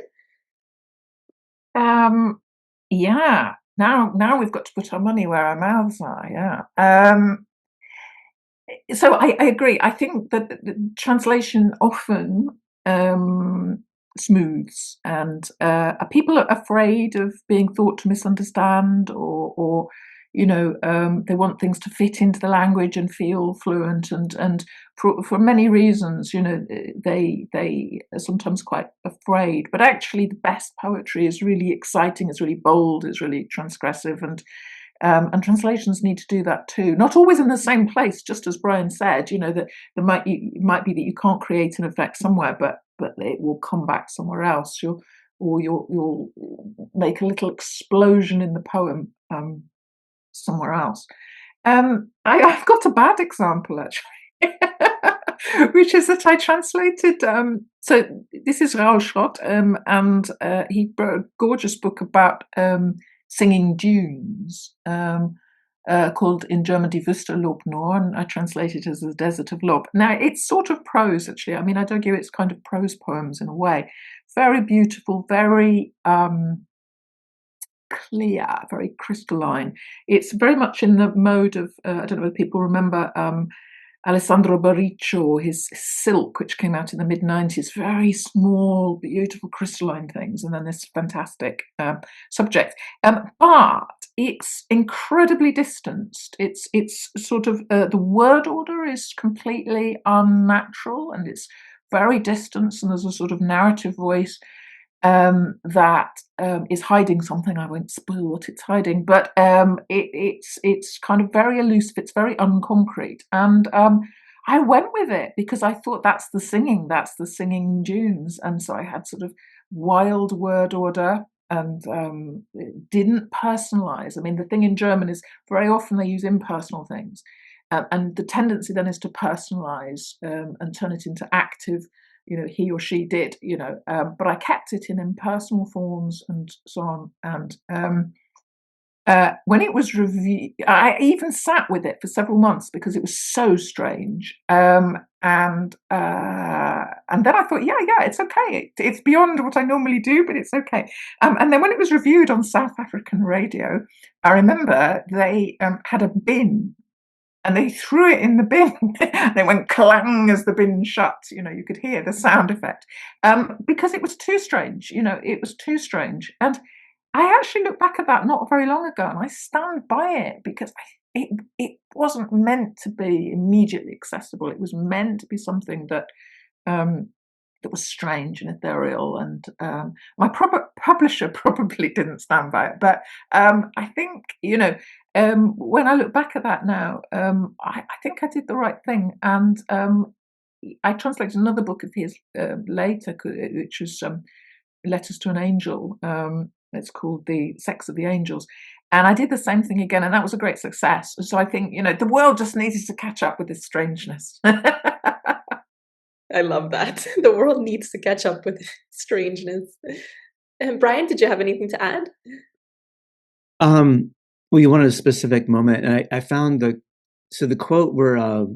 Yeah. Now we've got to put our money where our mouths are. Yeah. So I agree. I think that the translation often smooths, and people are afraid of being thought to misunderstand, or they want things to fit into the language and feel fluent, and for many reasons, they are sometimes quite afraid. But actually, the best poetry is really exciting, it's really bold, it's really transgressive, and translations need to do that too. Not always in the same place, just as Brian said. That it might be that you can't create an effect somewhere, but it will come back somewhere else. You'll make a little explosion in the poem somewhere else. I've got a bad example actually, which is that I translated. So this is Raoul Schrott, and he wrote a gorgeous book about singing dunes, called in German Die Wüste lobt nur, and I translate it as the Desert of Lob. Now, it's sort of prose, actually. I mean, I'd argue it's kind of prose poems in a way. Very beautiful, very clear, very crystalline. It's very much in the mode of, I don't know if people remember Alessandro Bariccio, his Silk, which came out in the mid-90s, very small, beautiful, crystalline things, and then this fantastic subject. But it's incredibly distanced. It's sort of, the word order is completely unnatural, and it's very distanced, and there's a sort of narrative voice that is hiding something. I won't spoil what it's hiding, but it's kind of very elusive. It's very unconcrete, and I went with it because I thought that's the singing dunes, and so I had sort of wild word order and didn't personalize. I mean, the thing in German is very often they use impersonal things, and the tendency then is to personalize and turn it into active. He or she did, but I kept it in impersonal forms and so on. And when it was reviewed, I even sat with it for several months because it was so strange. And then I thought, yeah, it's okay. It's beyond what I normally do, but it's okay. And then when it was reviewed on South African radio, I remember they had a bin. And they threw it in the bin. They went clang as the bin shut. You could hear the sound effect because it was too strange. It was too strange. And I actually look back at that not very long ago, and I stand by it because it wasn't meant to be immediately accessible. It was meant to be something that was strange and ethereal. And my publisher probably didn't stand by it, but I think when I look back at that now, I think I did the right thing. And I translated another book of his later, which was Letters to an Angel. It's called The Sex of the Angels. And I did the same thing again, and that was a great success. So I think, the world just needed to catch up with this strangeness. I love that. The world needs to catch up with strangeness. And Brian, did you have anything to add? Well, you wanted a specific moment, and I found the quote where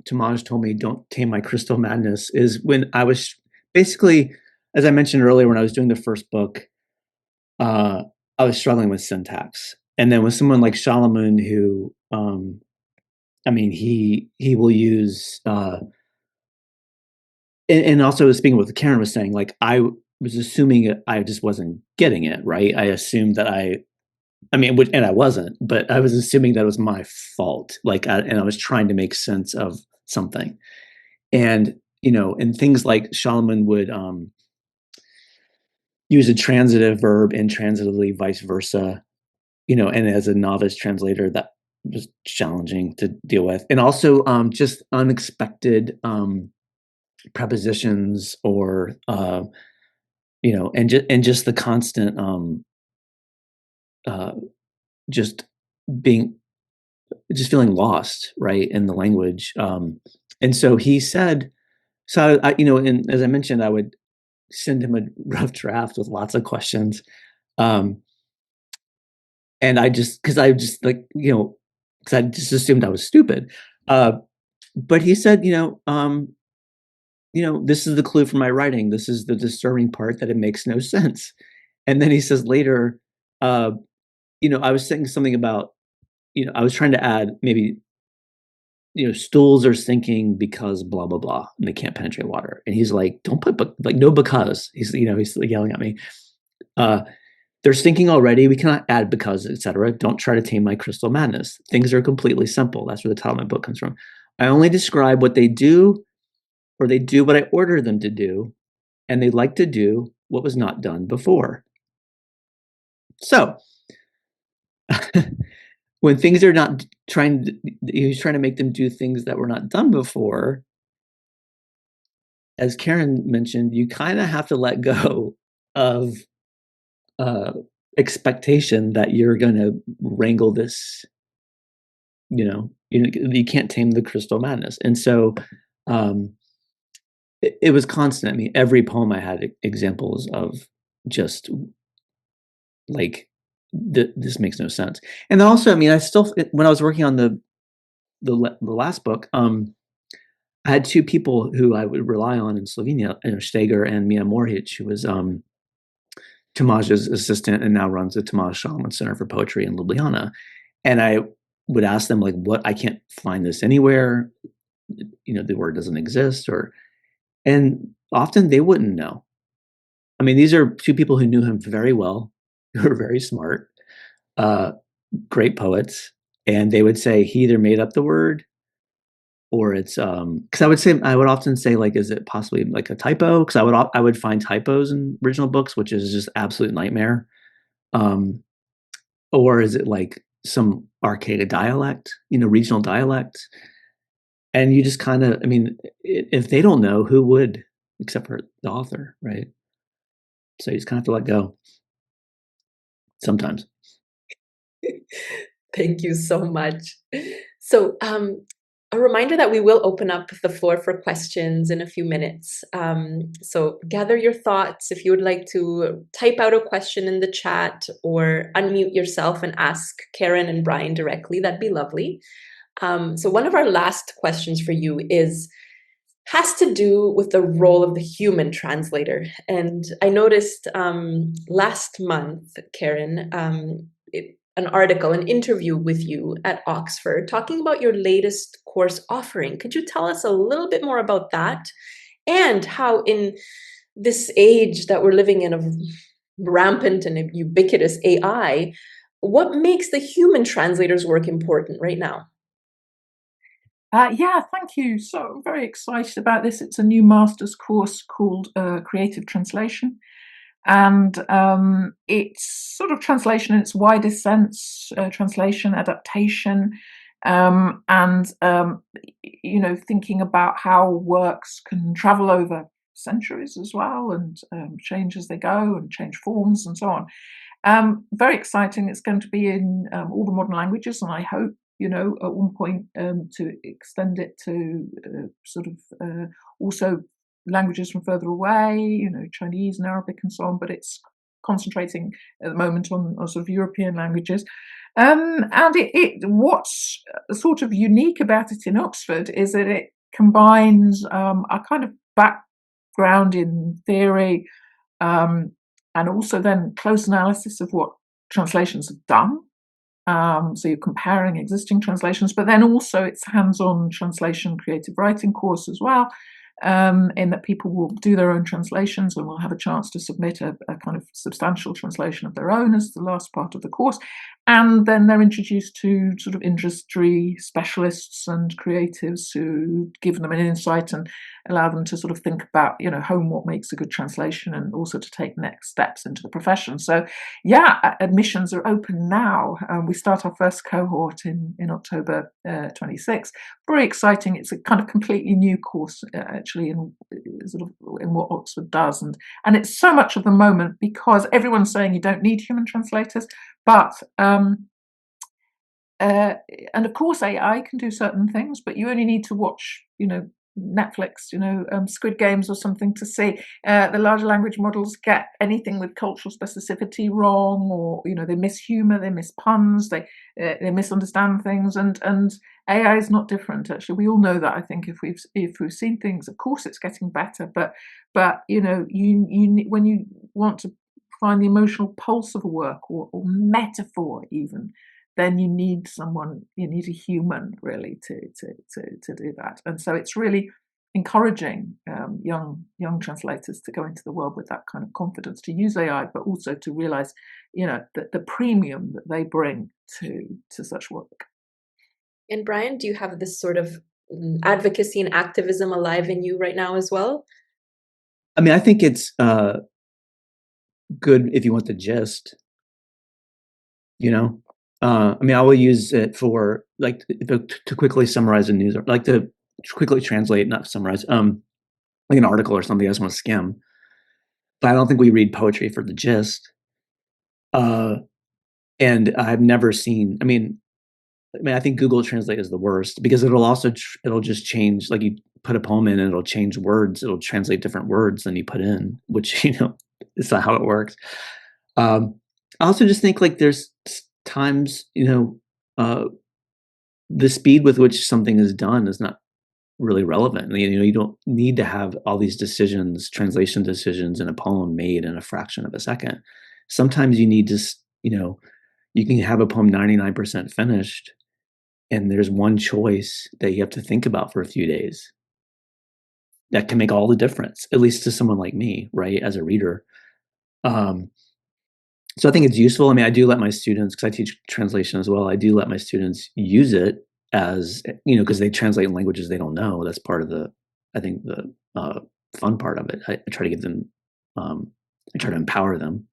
Tamaj told me, "Don't tame my crystal madness," is when I was basically, as I mentioned earlier, when I was doing the first book, I was struggling with syntax, and then with someone like Solomon, who, I mean, he will use, and also speaking with what Karen was saying, like I was assuming I just wasn't getting it right. I assumed that I mean, and I wasn't, but I was assuming that it was my fault. Like, and I was trying to make sense of something. And, and things like Solomon would use a transitive verb intransitively, vice versa, and as a novice translator, that was challenging to deal with. And also just unexpected prepositions or, and just the constant, just being just feeling lost, right, in the language. And so he said, so and as I mentioned, I would send him a rough draft with lots of questions. And because I just like, because I just assumed I was stupid. But he said, this is the clue for my writing. This is the disturbing part, that it makes no sense. And then he says later, I was saying something about, I was trying to add maybe, stools are sinking because blah, blah, blah, and they can't penetrate water. And he's like, don't put, like, no, because he's yelling at me. They're sinking already. We cannot add because, etc. Don't try to tame my crystal madness. Things are completely simple. That's where the title of my book comes from. I only describe what they do, or they do what I order them to do, and they like to do what was not done before. So when things are not he's trying to make them do things that were not done before, as Karen mentioned, you kind of have to let go of expectation that you're going to wrangle this, you can't tame the crystal madness. And so it was constant. I mean, every poem I had examples of just like, this makes no sense. And then also, I mean, when I was working on the last book, I had two people who I would rely on in Slovenia, Steger and Mia Morhic, who was Tamaj's assistant and now runs the Tamaj Solomon Center for Poetry in Ljubljana. And I would ask them, like, what, I can't find this anywhere. The word doesn't exist, and often they wouldn't know. I mean, these are two people who knew him very well, who were very smart, great poets. And they would say he either made up the word, or it's because I would often say, like, is it possibly like a typo? Because I would find typos in original books, which is just absolute nightmare. Or is it like some archaic dialect, regional dialect? And you just kind of, I mean, if they don't know, who would, except for the author, right? So you just kind of have to let go sometimes. Thank you so much. So a reminder that we will open up the floor for questions in a few minutes. So gather your thoughts. If you would like to type out a question in the chat or unmute yourself and ask Karen and Brian directly, that'd be lovely. So one of our last questions for you has to do with the role of the human translator. And I noticed last month, Karen, an article, an interview with you at Oxford talking about your latest course offering. Could you tell us a little bit more about that, and how in this age that we're living in of rampant and ubiquitous AI, what makes the human translator's work important right now? Yeah, thank you. So I'm very excited about this. It's a new master's course called Creative Translation. And it's sort of translation in its widest sense, translation, adaptation, and thinking about how works can travel over centuries as well, and change as they go, and change forms and so on. Very exciting. It's going to be in all the modern languages, and I hope, at one point to extend it to also languages from further away, Chinese and Arabic and so on. But it's concentrating at the moment on sort of European languages. And what's sort of unique about it in Oxford is that it combines a kind of background in theory, and also then close analysis of what translations have done. So you're comparing existing translations, but then also it's hands-on translation creative writing course as well, in that people will do their own translations and will have a chance to submit a kind of substantial translation of their own as the last part of the course. And then they're introduced to sort of industry specialists and creatives who give them an insight and allow them to sort of think about, home, what makes a good translation, and also to take next steps into the profession. So yeah, admissions are open now. We start our first cohort in October 26. Very exciting. It's a kind of completely new course, actually, in what Oxford does, and it's so much of the moment because everyone's saying you don't need human translators, but and of course AI can do certain things, but you only need to watch, Netflix, Squid Games or something to see the larger language models get anything with cultural specificity wrong, or they miss humor, they miss puns, they misunderstand things, and AI is not different. Actually, we all know that. I think if we've seen things, of course it's getting better, but you when you want to find the emotional pulse of a work, or metaphor even, then you need a human really to do that. And so it's really encouraging young translators to go into the world with that kind of confidence, to use AI, but also to realize, that the premium that they bring to such work. And Brian, do you have this sort of advocacy and activism alive in you right now as well? I mean, I think it's good if you want the gist, I mean, I will use it for to quickly summarize a news, or like to quickly translate, not summarize, like an article or something I just want to skim. But I don't think we read poetry for the gist. And I've never seen. I mean, I think Google Translate is the worst because it'll just change. Like you put a poem in and it'll change words. It'll translate different words than you put in, which it's not how it works. I also just think like there's times, the speed with which something is done is not really relevant. You don't need to have all these decisions, translation decisions in a poem made in a fraction of a second. Sometimes you need to, you can have a poem 99% finished, and there's one choice that you have to think about for a few days. That can make all the difference, at least to someone like me, right, as a reader. So I think it's useful. I mean, I do let my students, because I teach translation as well, I do let my students use it as, because they translate in languages they don't know. That's part of the fun part of it. I try to give them, I try to empower them.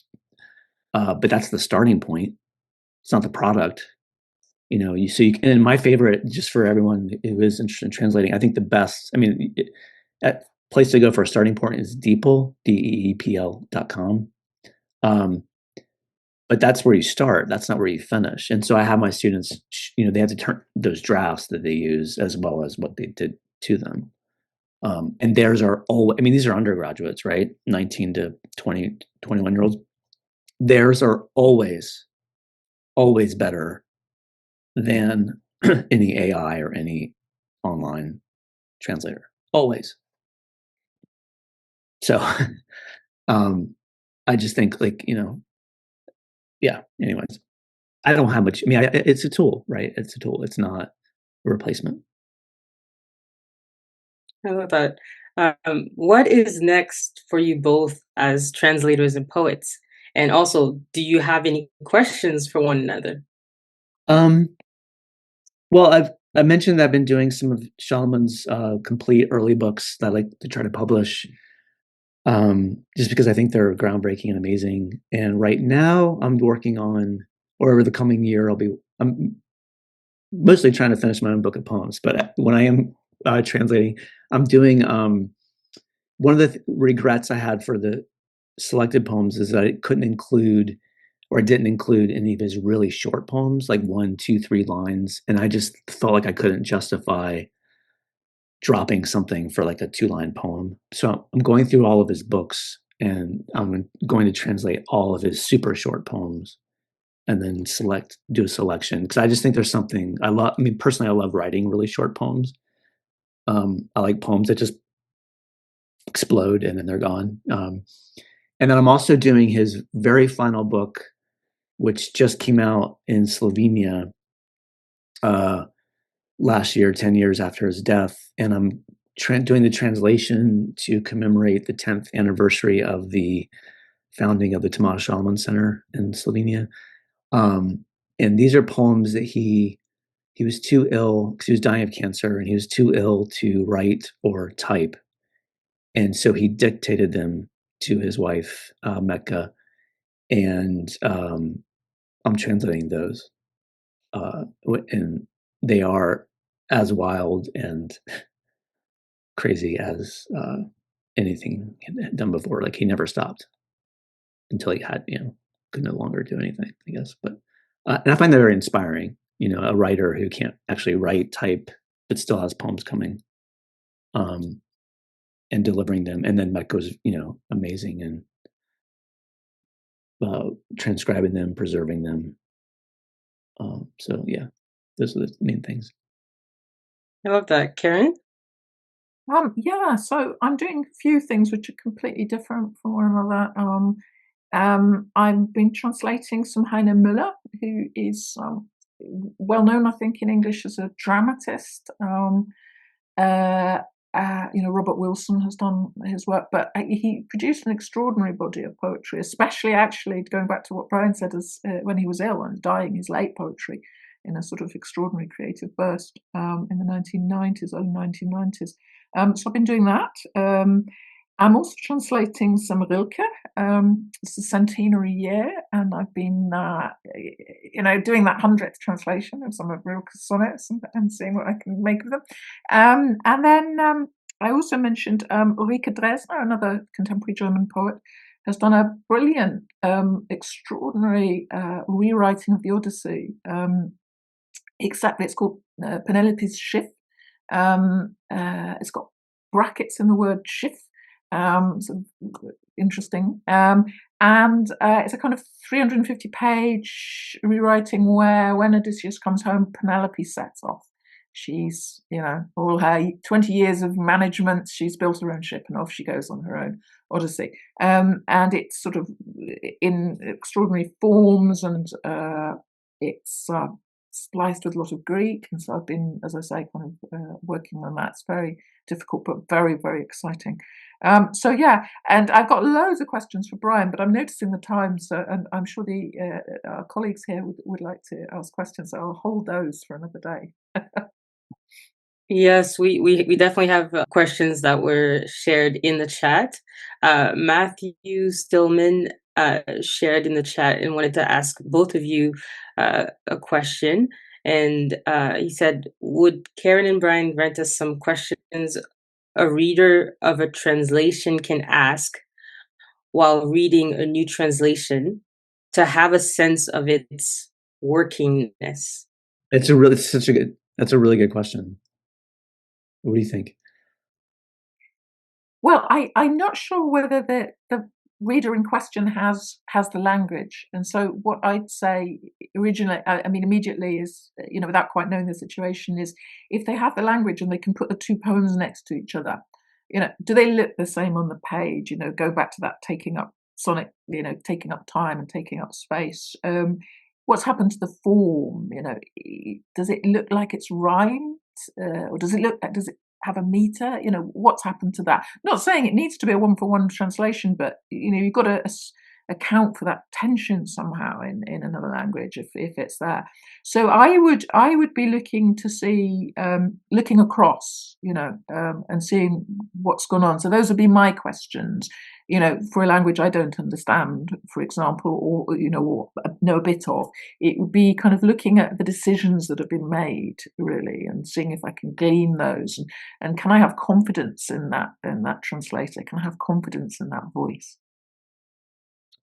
But that's the starting point. It's not the product. And my favorite, just for everyone who is interested in translating, I think the best, place to go for a starting point is DeepL, DEEPL.com. But that's where you start. That's not where you finish. And so I have my students, they have to turn those drafts that they use as well as what they did to them. And theirs are these are undergraduates, right? 19 to 20, 21-year-olds. Theirs are always better than any AI or any online translator. Always. So I just think yeah, anyways, I don't have much. It's a tool, right? It's a tool. It's not a replacement. I love that. What is next for you both as translators and poets? And also, do you have any questions for one another? Well, I mentioned that I've been doing some of Shalaman's complete early books that I like to try to publish, just because I think they're groundbreaking and amazing. And right now, I'm working on, or over the coming year, I'm mostly trying to finish my own book of poems. But when I am translating, I'm doing one of the regrets I had for the selected poems is that I couldn't include, or I didn't include any of his really short poems, like 1, 2, 3 lines. And I just felt like I couldn't justify dropping something for like a 2-line poem. So I'm going through all of his books and I'm going to translate all of his super short poems and then do a selection, because I just think there's something I love. I mean, personally, I love writing really short poems. I like poems that just explode and then they're gone. And then I'm also doing his very final book, which just came out in Slovenia last year, 10 years after his death. And I'm doing the translation to commemorate the 10th anniversary of the founding of the Tomasz Salomon Center in Slovenia. And these are poems that he was too ill because he was dying of cancer, and he was too ill to write or type. And so he dictated them to his wife, Mecca, and I'm translating those. And they are as wild and crazy as anything he had done before. Like, he never stopped until he had, could no longer do anything, I guess. But and I find that very inspiring. A writer who can't actually write, type, but still has poems coming, and delivering them. And then Mike was, amazing, and transcribing them, preserving them. So yeah, those are the main things. I love that. Karen? Yeah, so I'm doing a few things which are completely different from one another. I've been translating some Heine Müller, who is well known, I think, in English as a dramatist. Robert Wilson has done his work, but he produced an extraordinary body of poetry, especially actually going back to what Brian said, as when he was ill and dying, his late poetry in a sort of extraordinary creative burst in the 1990s, early 1990s. So I've been doing that. I'm also translating some Rilke. It's the centenary year, and I've been, doing that 100th translation of some of Rilke's sonnets and seeing what I can make of them. And then I also mentioned Ulrike Dresner, another contemporary German poet, has done a brilliant, extraordinary rewriting of the Odyssey, except it's called Penelope's Schiff. It's got brackets in the word Schiff. So interesting. And it's a kind of 350-page rewriting where, when Odysseus comes home, Penelope sets off. She's, all her 20 years of management, she's built her own ship and off she goes on her own Odyssey. And it's sort of in extraordinary forms, and it's spliced with a lot of Greek. And so I've been, as I say, kind of working on that. It's very difficult, but very, very exciting. So yeah, and I've got loads of questions for Brian, but I'm noticing the time, so and I'm sure our colleagues here would like to ask questions, so I'll hold those for another day. Yes, we definitely have questions that were shared in the chat. Matthew Stillman shared in the chat and wanted to ask both of you a question. And he said, would Karen and Brian grant us some questions a reader of a translation can ask while reading a new translation to have a sense of its workingness? That's a really good question. What do you think? Well, I'm not sure whether the reader in question has the language, and so what I'd say originally, immediately, is, without quite knowing the situation, is if they have the language and they can put the two poems next to each other, do they look the same on the page? Go back to that taking up sonnet, taking up time and taking up space. What's happened to the form? Does it look like it's rhymed, or does it have a meter? What's happened to that? Not saying it needs to be a one-for-one translation, but you've got to account for that tension somehow in another language if it's there. So I would be looking to see, looking across, and seeing what's gone on. So those would be my questions. For a language I don't understand, for example, or know a bit of, it would be kind of looking at the decisions that have been made, really, and seeing if I can glean those, and can I have confidence in that translator? Can I have confidence in that voice?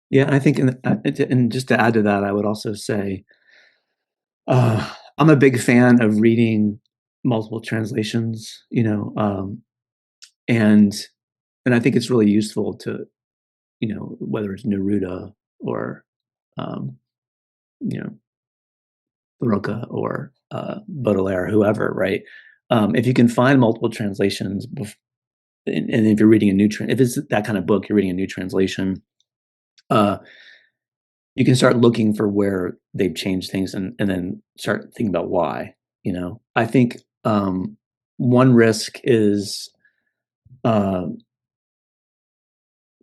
Yeah, I think, and just to add to that, I would also say, I'm a big fan of reading multiple translations, and I think it's really useful to whether it's Neruda or, you know, Rilke or Baudelaire, whoever, right? If you can find multiple translations, and if you're reading if it's that kind of book, you're reading a new translation, you can start looking for where they've changed things and then start thinking about why. I think one risk is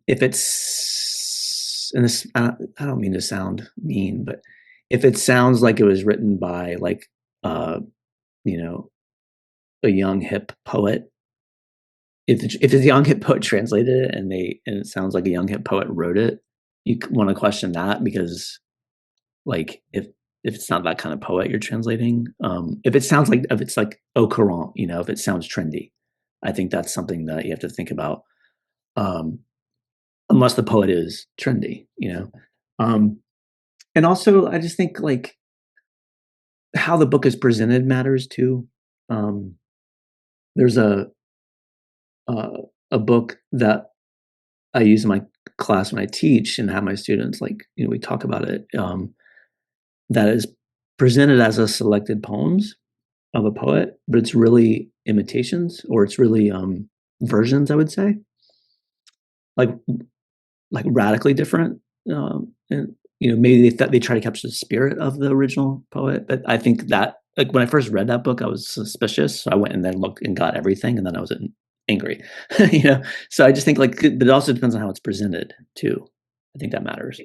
if it's, and this, I don't mean to sound mean, but if it sounds like it was written by like, a young hip poet, if the young hip poet translated it and it sounds like a young hip poet wrote it, you want to question that, because like if it's not that kind of poet you're translating, if it's like au courant, if it sounds trendy, I think that's something that you have to think about, unless the poet is trendy, and also I just think like how the book is presented matters too. There's a book that I use in my class when I teach and have my students, like, we talk about it, that is presented as a selected poems of a poet, but it's really imitations, or it's really versions, I would say, like radically different. And maybe they try to capture the spirit of the original poet, but I think that, like, when I first read that book, I was suspicious. So I went and then looked and got everything, and then I was angry. So I just think, like, but it also depends on how it's presented too. I think that matters.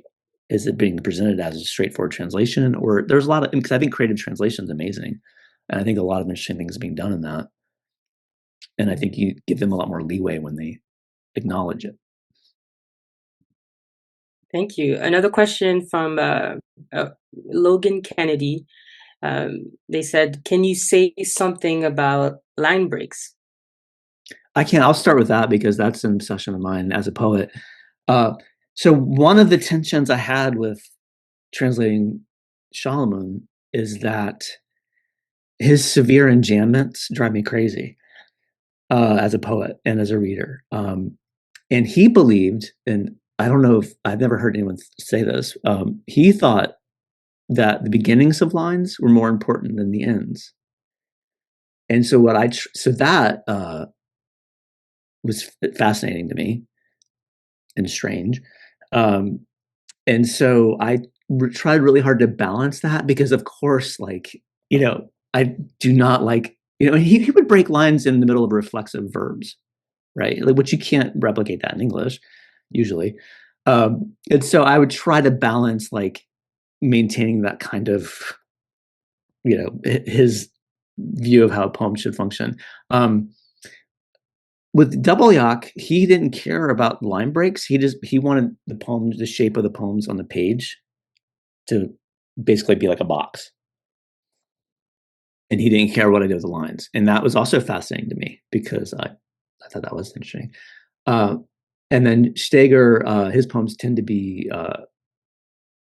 Is it being presented as a straightforward translation, or there's a lot of, because I think creative translation is amazing, and I think a lot of interesting things being done in that, and I think you give them a lot more leeway when they acknowledge it. Thank you. Another question from Logan Kennedy. They said, can you say something about line breaks? I can. I'll start with that because that's an obsession of mine as a poet. So one of the tensions I had with translating Solomon is that his severe enjambments drive me crazy as a poet and as a reader. And he believed, and I don't know if I've never heard anyone say this, he thought that the beginnings of lines were more important than the ends. And so that was fascinating to me and strange. And so I tried really hard to balance that, because of course, like, I do not like, he would break lines in the middle of reflexive verbs, right? Like, which you can't replicate that in English usually. And so I would try to balance, like, maintaining that kind of, his view of how a poem should function. With Double Yak, he didn't care about line breaks. He wanted the shape of the poems on the page to basically be like a box. And he didn't care what I did with the lines. And that was also fascinating to me, because I thought that was interesting. And then Steger, his poems tend to be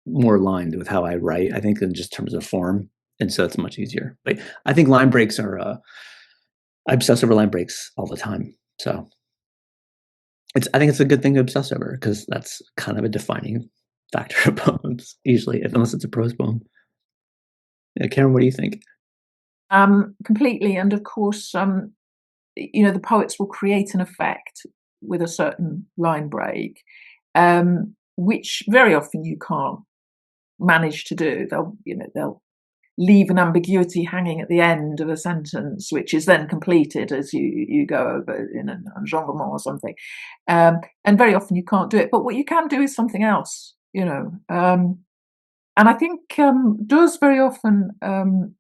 more aligned with how I write, I think, in just terms of form. And so it's much easier. But I think line breaks are, I obsess over line breaks all the time. So I think it's a good thing to obsess over, because that's kind of a defining factor of poems, usually, unless it's a prose poem. Yeah, Karen, what do you think? Completely. And of course, the poets will create an effect with a certain line break, which very often you can't manage to do. They'll leave an ambiguity hanging at the end of a sentence, which is then completed as you go over in an enjambment or something. And very often you can't do it. But what you can do is something else, and I think does very often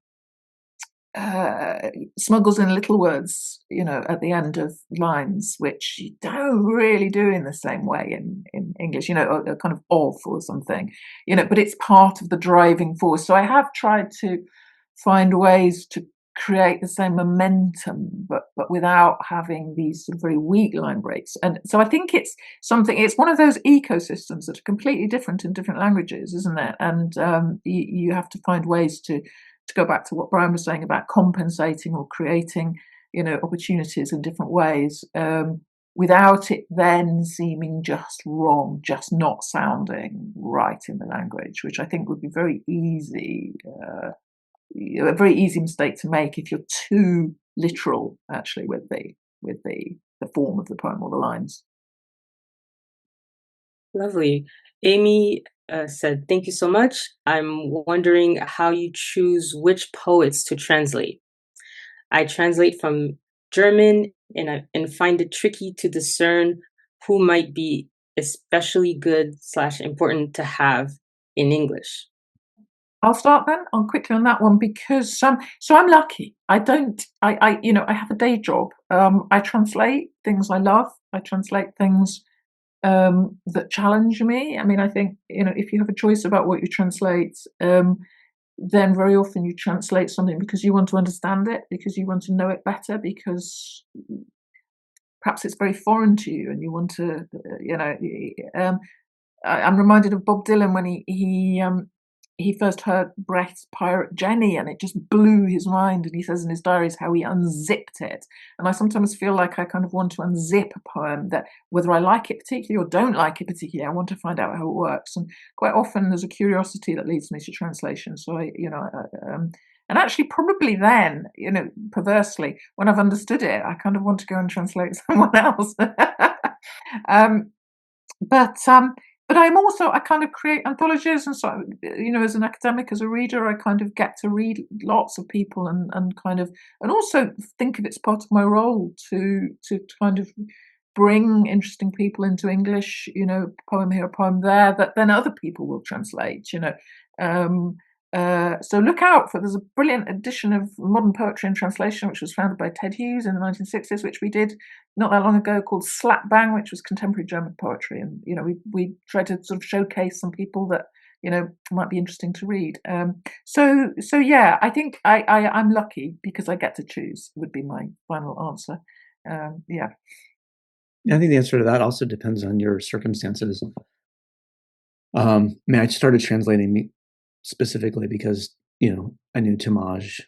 smuggles in little words, at the end of lines, which you don't really do in the same way in English, a kind of or something, but it's part of the driving force. So I have tried to find ways to create the same momentum, but without having these sort of very weak line breaks. And so I think it's one of those ecosystems that are completely different in different languages, isn't it? And you have to find ways to go back to what Brian was saying about compensating or creating, opportunities in different ways. without it then seeming just wrong, just not sounding right in the language, which I think would be very easy, a very easy mistake to make if you're too literal, actually, with the form of the poem or the lines. Lovely. Amy said, "Thank you so much. I'm wondering how you choose which poets to translate. I translate from German and find it tricky to discern who might be especially good / important to have in English." I'll start then on quickly on that one because so I'm lucky. I have a day job. I translate things I love. I translate things that challenge me. I mean, I think, if you have a choice about what you translate, then very often you translate something because you want to understand it, because you want to know it better, because perhaps it's very foreign to you and you want to, I'm reminded of Bob Dylan when he first heard Brecht's Pirate Jenny, and it just blew his mind. And he says in his diaries how he unzipped it. And I sometimes feel like I kind of want to unzip a poem, that whether I like it particularly or don't like it particularly, I want to find out how it works. And quite often there's a curiosity that leads me to translation. So and actually probably then, perversely, when I've understood it, I kind of want to go and translate someone else. But I'm also, I kind of create anthologies, and so, as an academic, as a reader, I kind of get to read lots of people and also think of it's part of my role to kind of bring interesting people into English, poem here, poem there, that then other people will translate, so look out there's a brilliant edition of Modern Poetry and Translation, which was founded by Ted Hughes in the 1960s, which we did not that long ago, called Slap Bang, which was contemporary German poetry. And, we tried to sort of showcase some people that, might be interesting to read. So yeah, I think I'm lucky because I get to choose, would be my final answer. Yeah. I think the answer to that also depends on your circumstances. I started translating specifically because, I knew Tamaj.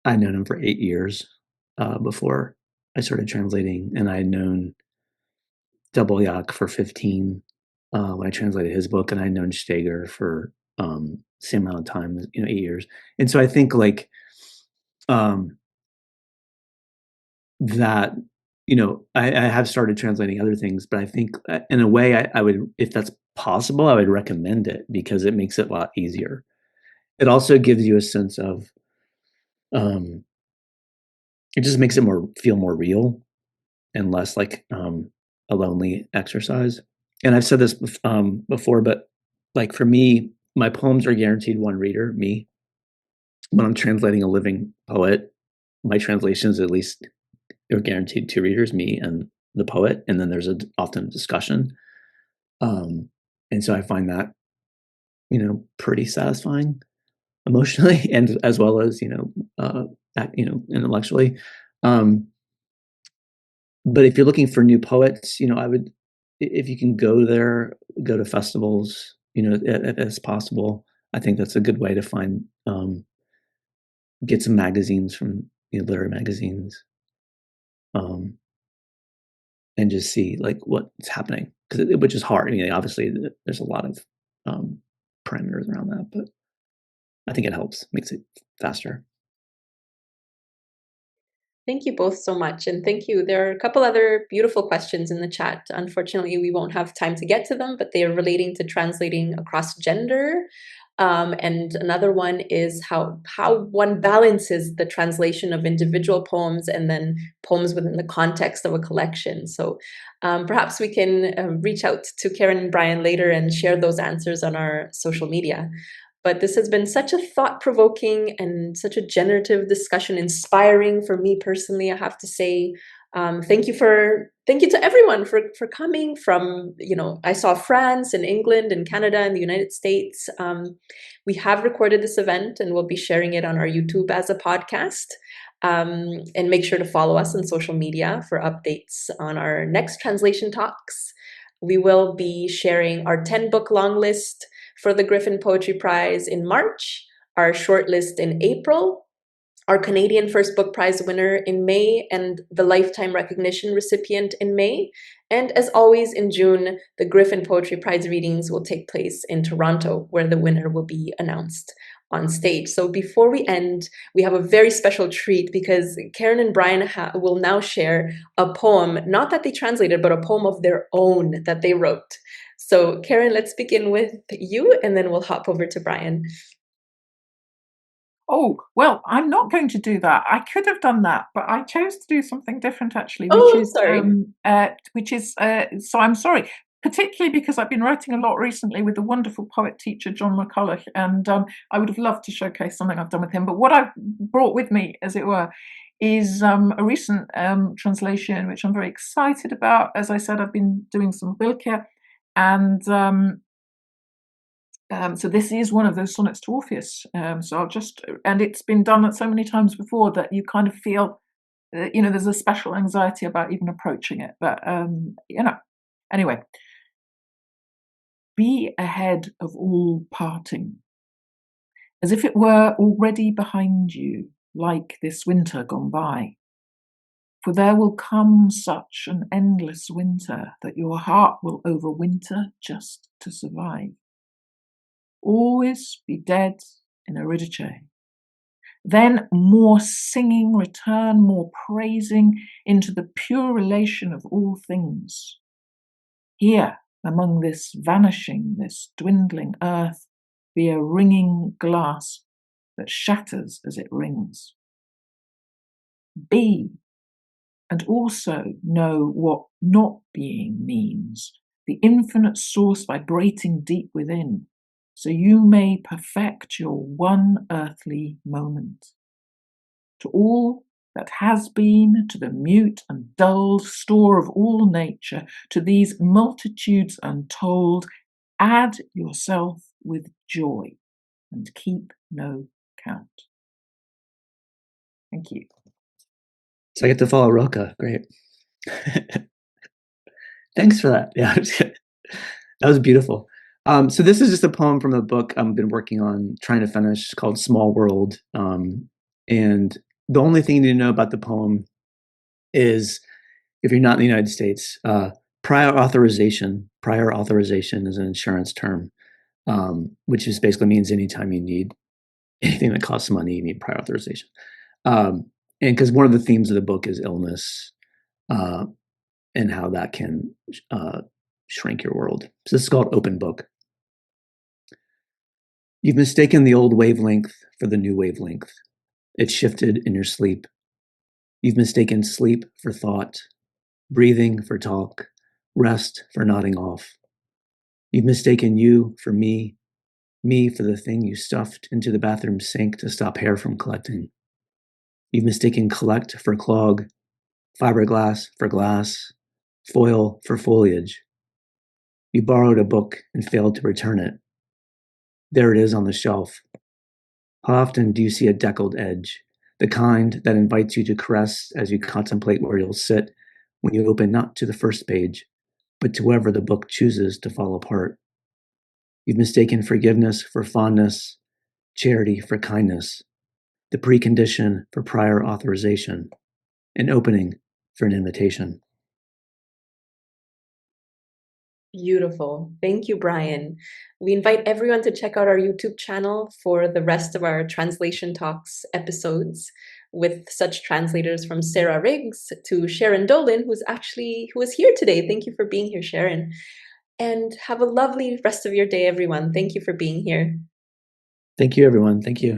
I'd known him for 8 years before I started translating, and I had known Double Yak for 15 when I translated his book, and I'd known Steger for same amount of time, 8 years. And so I think that, I have started translating other things, but I think in a way I would, if that's possible, I would recommend it because it makes it a lot easier. It also gives you a sense of, it just makes it feel more real and less like a lonely exercise. And I've said this before, but for me, my poems are guaranteed one reader, me. When I'm translating a living poet, my translations at least are guaranteed 2 readers, me and the poet, and then there's often a discussion. And so I find that, pretty satisfying emotionally and as well as, intellectually. But if you're looking for new poets, I would, if you can go to festivals, if it's possible. I think that's a good way to find, get some magazines from, literary magazines, and just see what's happening, which is hard. Obviously there's a lot of parameters around that, but I think it helps, makes it faster. Thank you both so much. And thank you. There are a couple other beautiful questions in the chat. Unfortunately, we won't have time to get to them, but they are relating to translating across gender. And another one is how one balances the translation of individual poems and then poems within the context of a collection. So perhaps we can reach out to Karen and Brian later and share those answers on our social media. But this has been such a thought-provoking and such a generative discussion, inspiring for me personally, I have to say. Thank you to everyone for coming from, I saw France and England and Canada and the United States. We have recorded this event and we'll be sharing it on our YouTube as a podcast. And make sure to follow us on social media for updates on our next translation talks. We will be sharing our 10-book long list for the Griffin Poetry Prize in March, our short list in April, our Canadian First Book Prize winner in May, and the Lifetime Recognition recipient in May. And as always, in June, the Griffin Poetry Prize readings will take place in Toronto, where the winner will be announced on stage. So before we end, we have a very special treat because Karen and Brian will now share a poem, not that they translated, but a poem of their own that they wrote. So Karen, let's begin with you, and then we'll hop over to Brian. Oh, well, I'm not going to do that. I could have done that, but I chose to do something different, actually, which is, so I'm sorry, particularly because I've been writing a lot recently with the wonderful poet teacher, John McCulloch, and I would have loved to showcase something I've done with him. But what I've brought with me, as it were, is a recent translation, which I'm very excited about. As I said, I've been doing some Rilke, and so this is one of those sonnets to Orpheus. And it's been done so many times before that you kind of feel, there's a special anxiety about even approaching it. But, anyway. Be ahead of all parting, as if it were already behind you, like this winter gone by. For there will come such an endless winter that your heart will overwinter just to survive. Always be dead in Eurydice. Then more singing return, more praising into the pure relation of all things. Here, among this vanishing, this dwindling earth, be a ringing glass that shatters as it rings. Be, and also know what not being means, the infinite source vibrating deep within, so you may perfect your one earthly moment. To all that has been, to the mute and dulled store of all nature, to these multitudes untold, add yourself with joy and keep no count. Thank you. So I get to follow Rilke. Great. Thanks for that. Yeah, that was beautiful. So this is just a poem from a book I've been working on, trying to finish, called Small World. And the only thing you need to know about the poem is, if you're not in the United States, prior authorization is an insurance term, which is basically means anytime you need anything that costs money, you need prior authorization. And because one of the themes of the book is illness, and how that can shrink your world. So this is called Open Book. You've mistaken the old wavelength for the new wavelength. It's shifted in your sleep. You've mistaken sleep for thought, breathing for talk, rest for nodding off. You've mistaken you for me for the thing you stuffed into the bathroom sink to stop hair from collecting. You've mistaken collect for clog, fiberglass for glass, foil for foliage. You borrowed a book and failed to return it. There it is on the shelf. How often do you see a deckled edge, the kind that invites you to caress as you contemplate where you'll sit when you open not to the first page, but to wherever the book chooses to fall apart? You've mistaken forgiveness for fondness, charity for kindness, the precondition for prior authorization, an opening for an invitation. Beautiful. Thank you, Brian. We invite everyone to check out our YouTube channel for the rest of our Translation Talks episodes with such translators from Sarah Riggs to Sharon Dolan, who is here today. Thank you for being here, Sharon. And have a lovely rest of your day, everyone. Thank you for being here. Thank you, everyone. Thank you.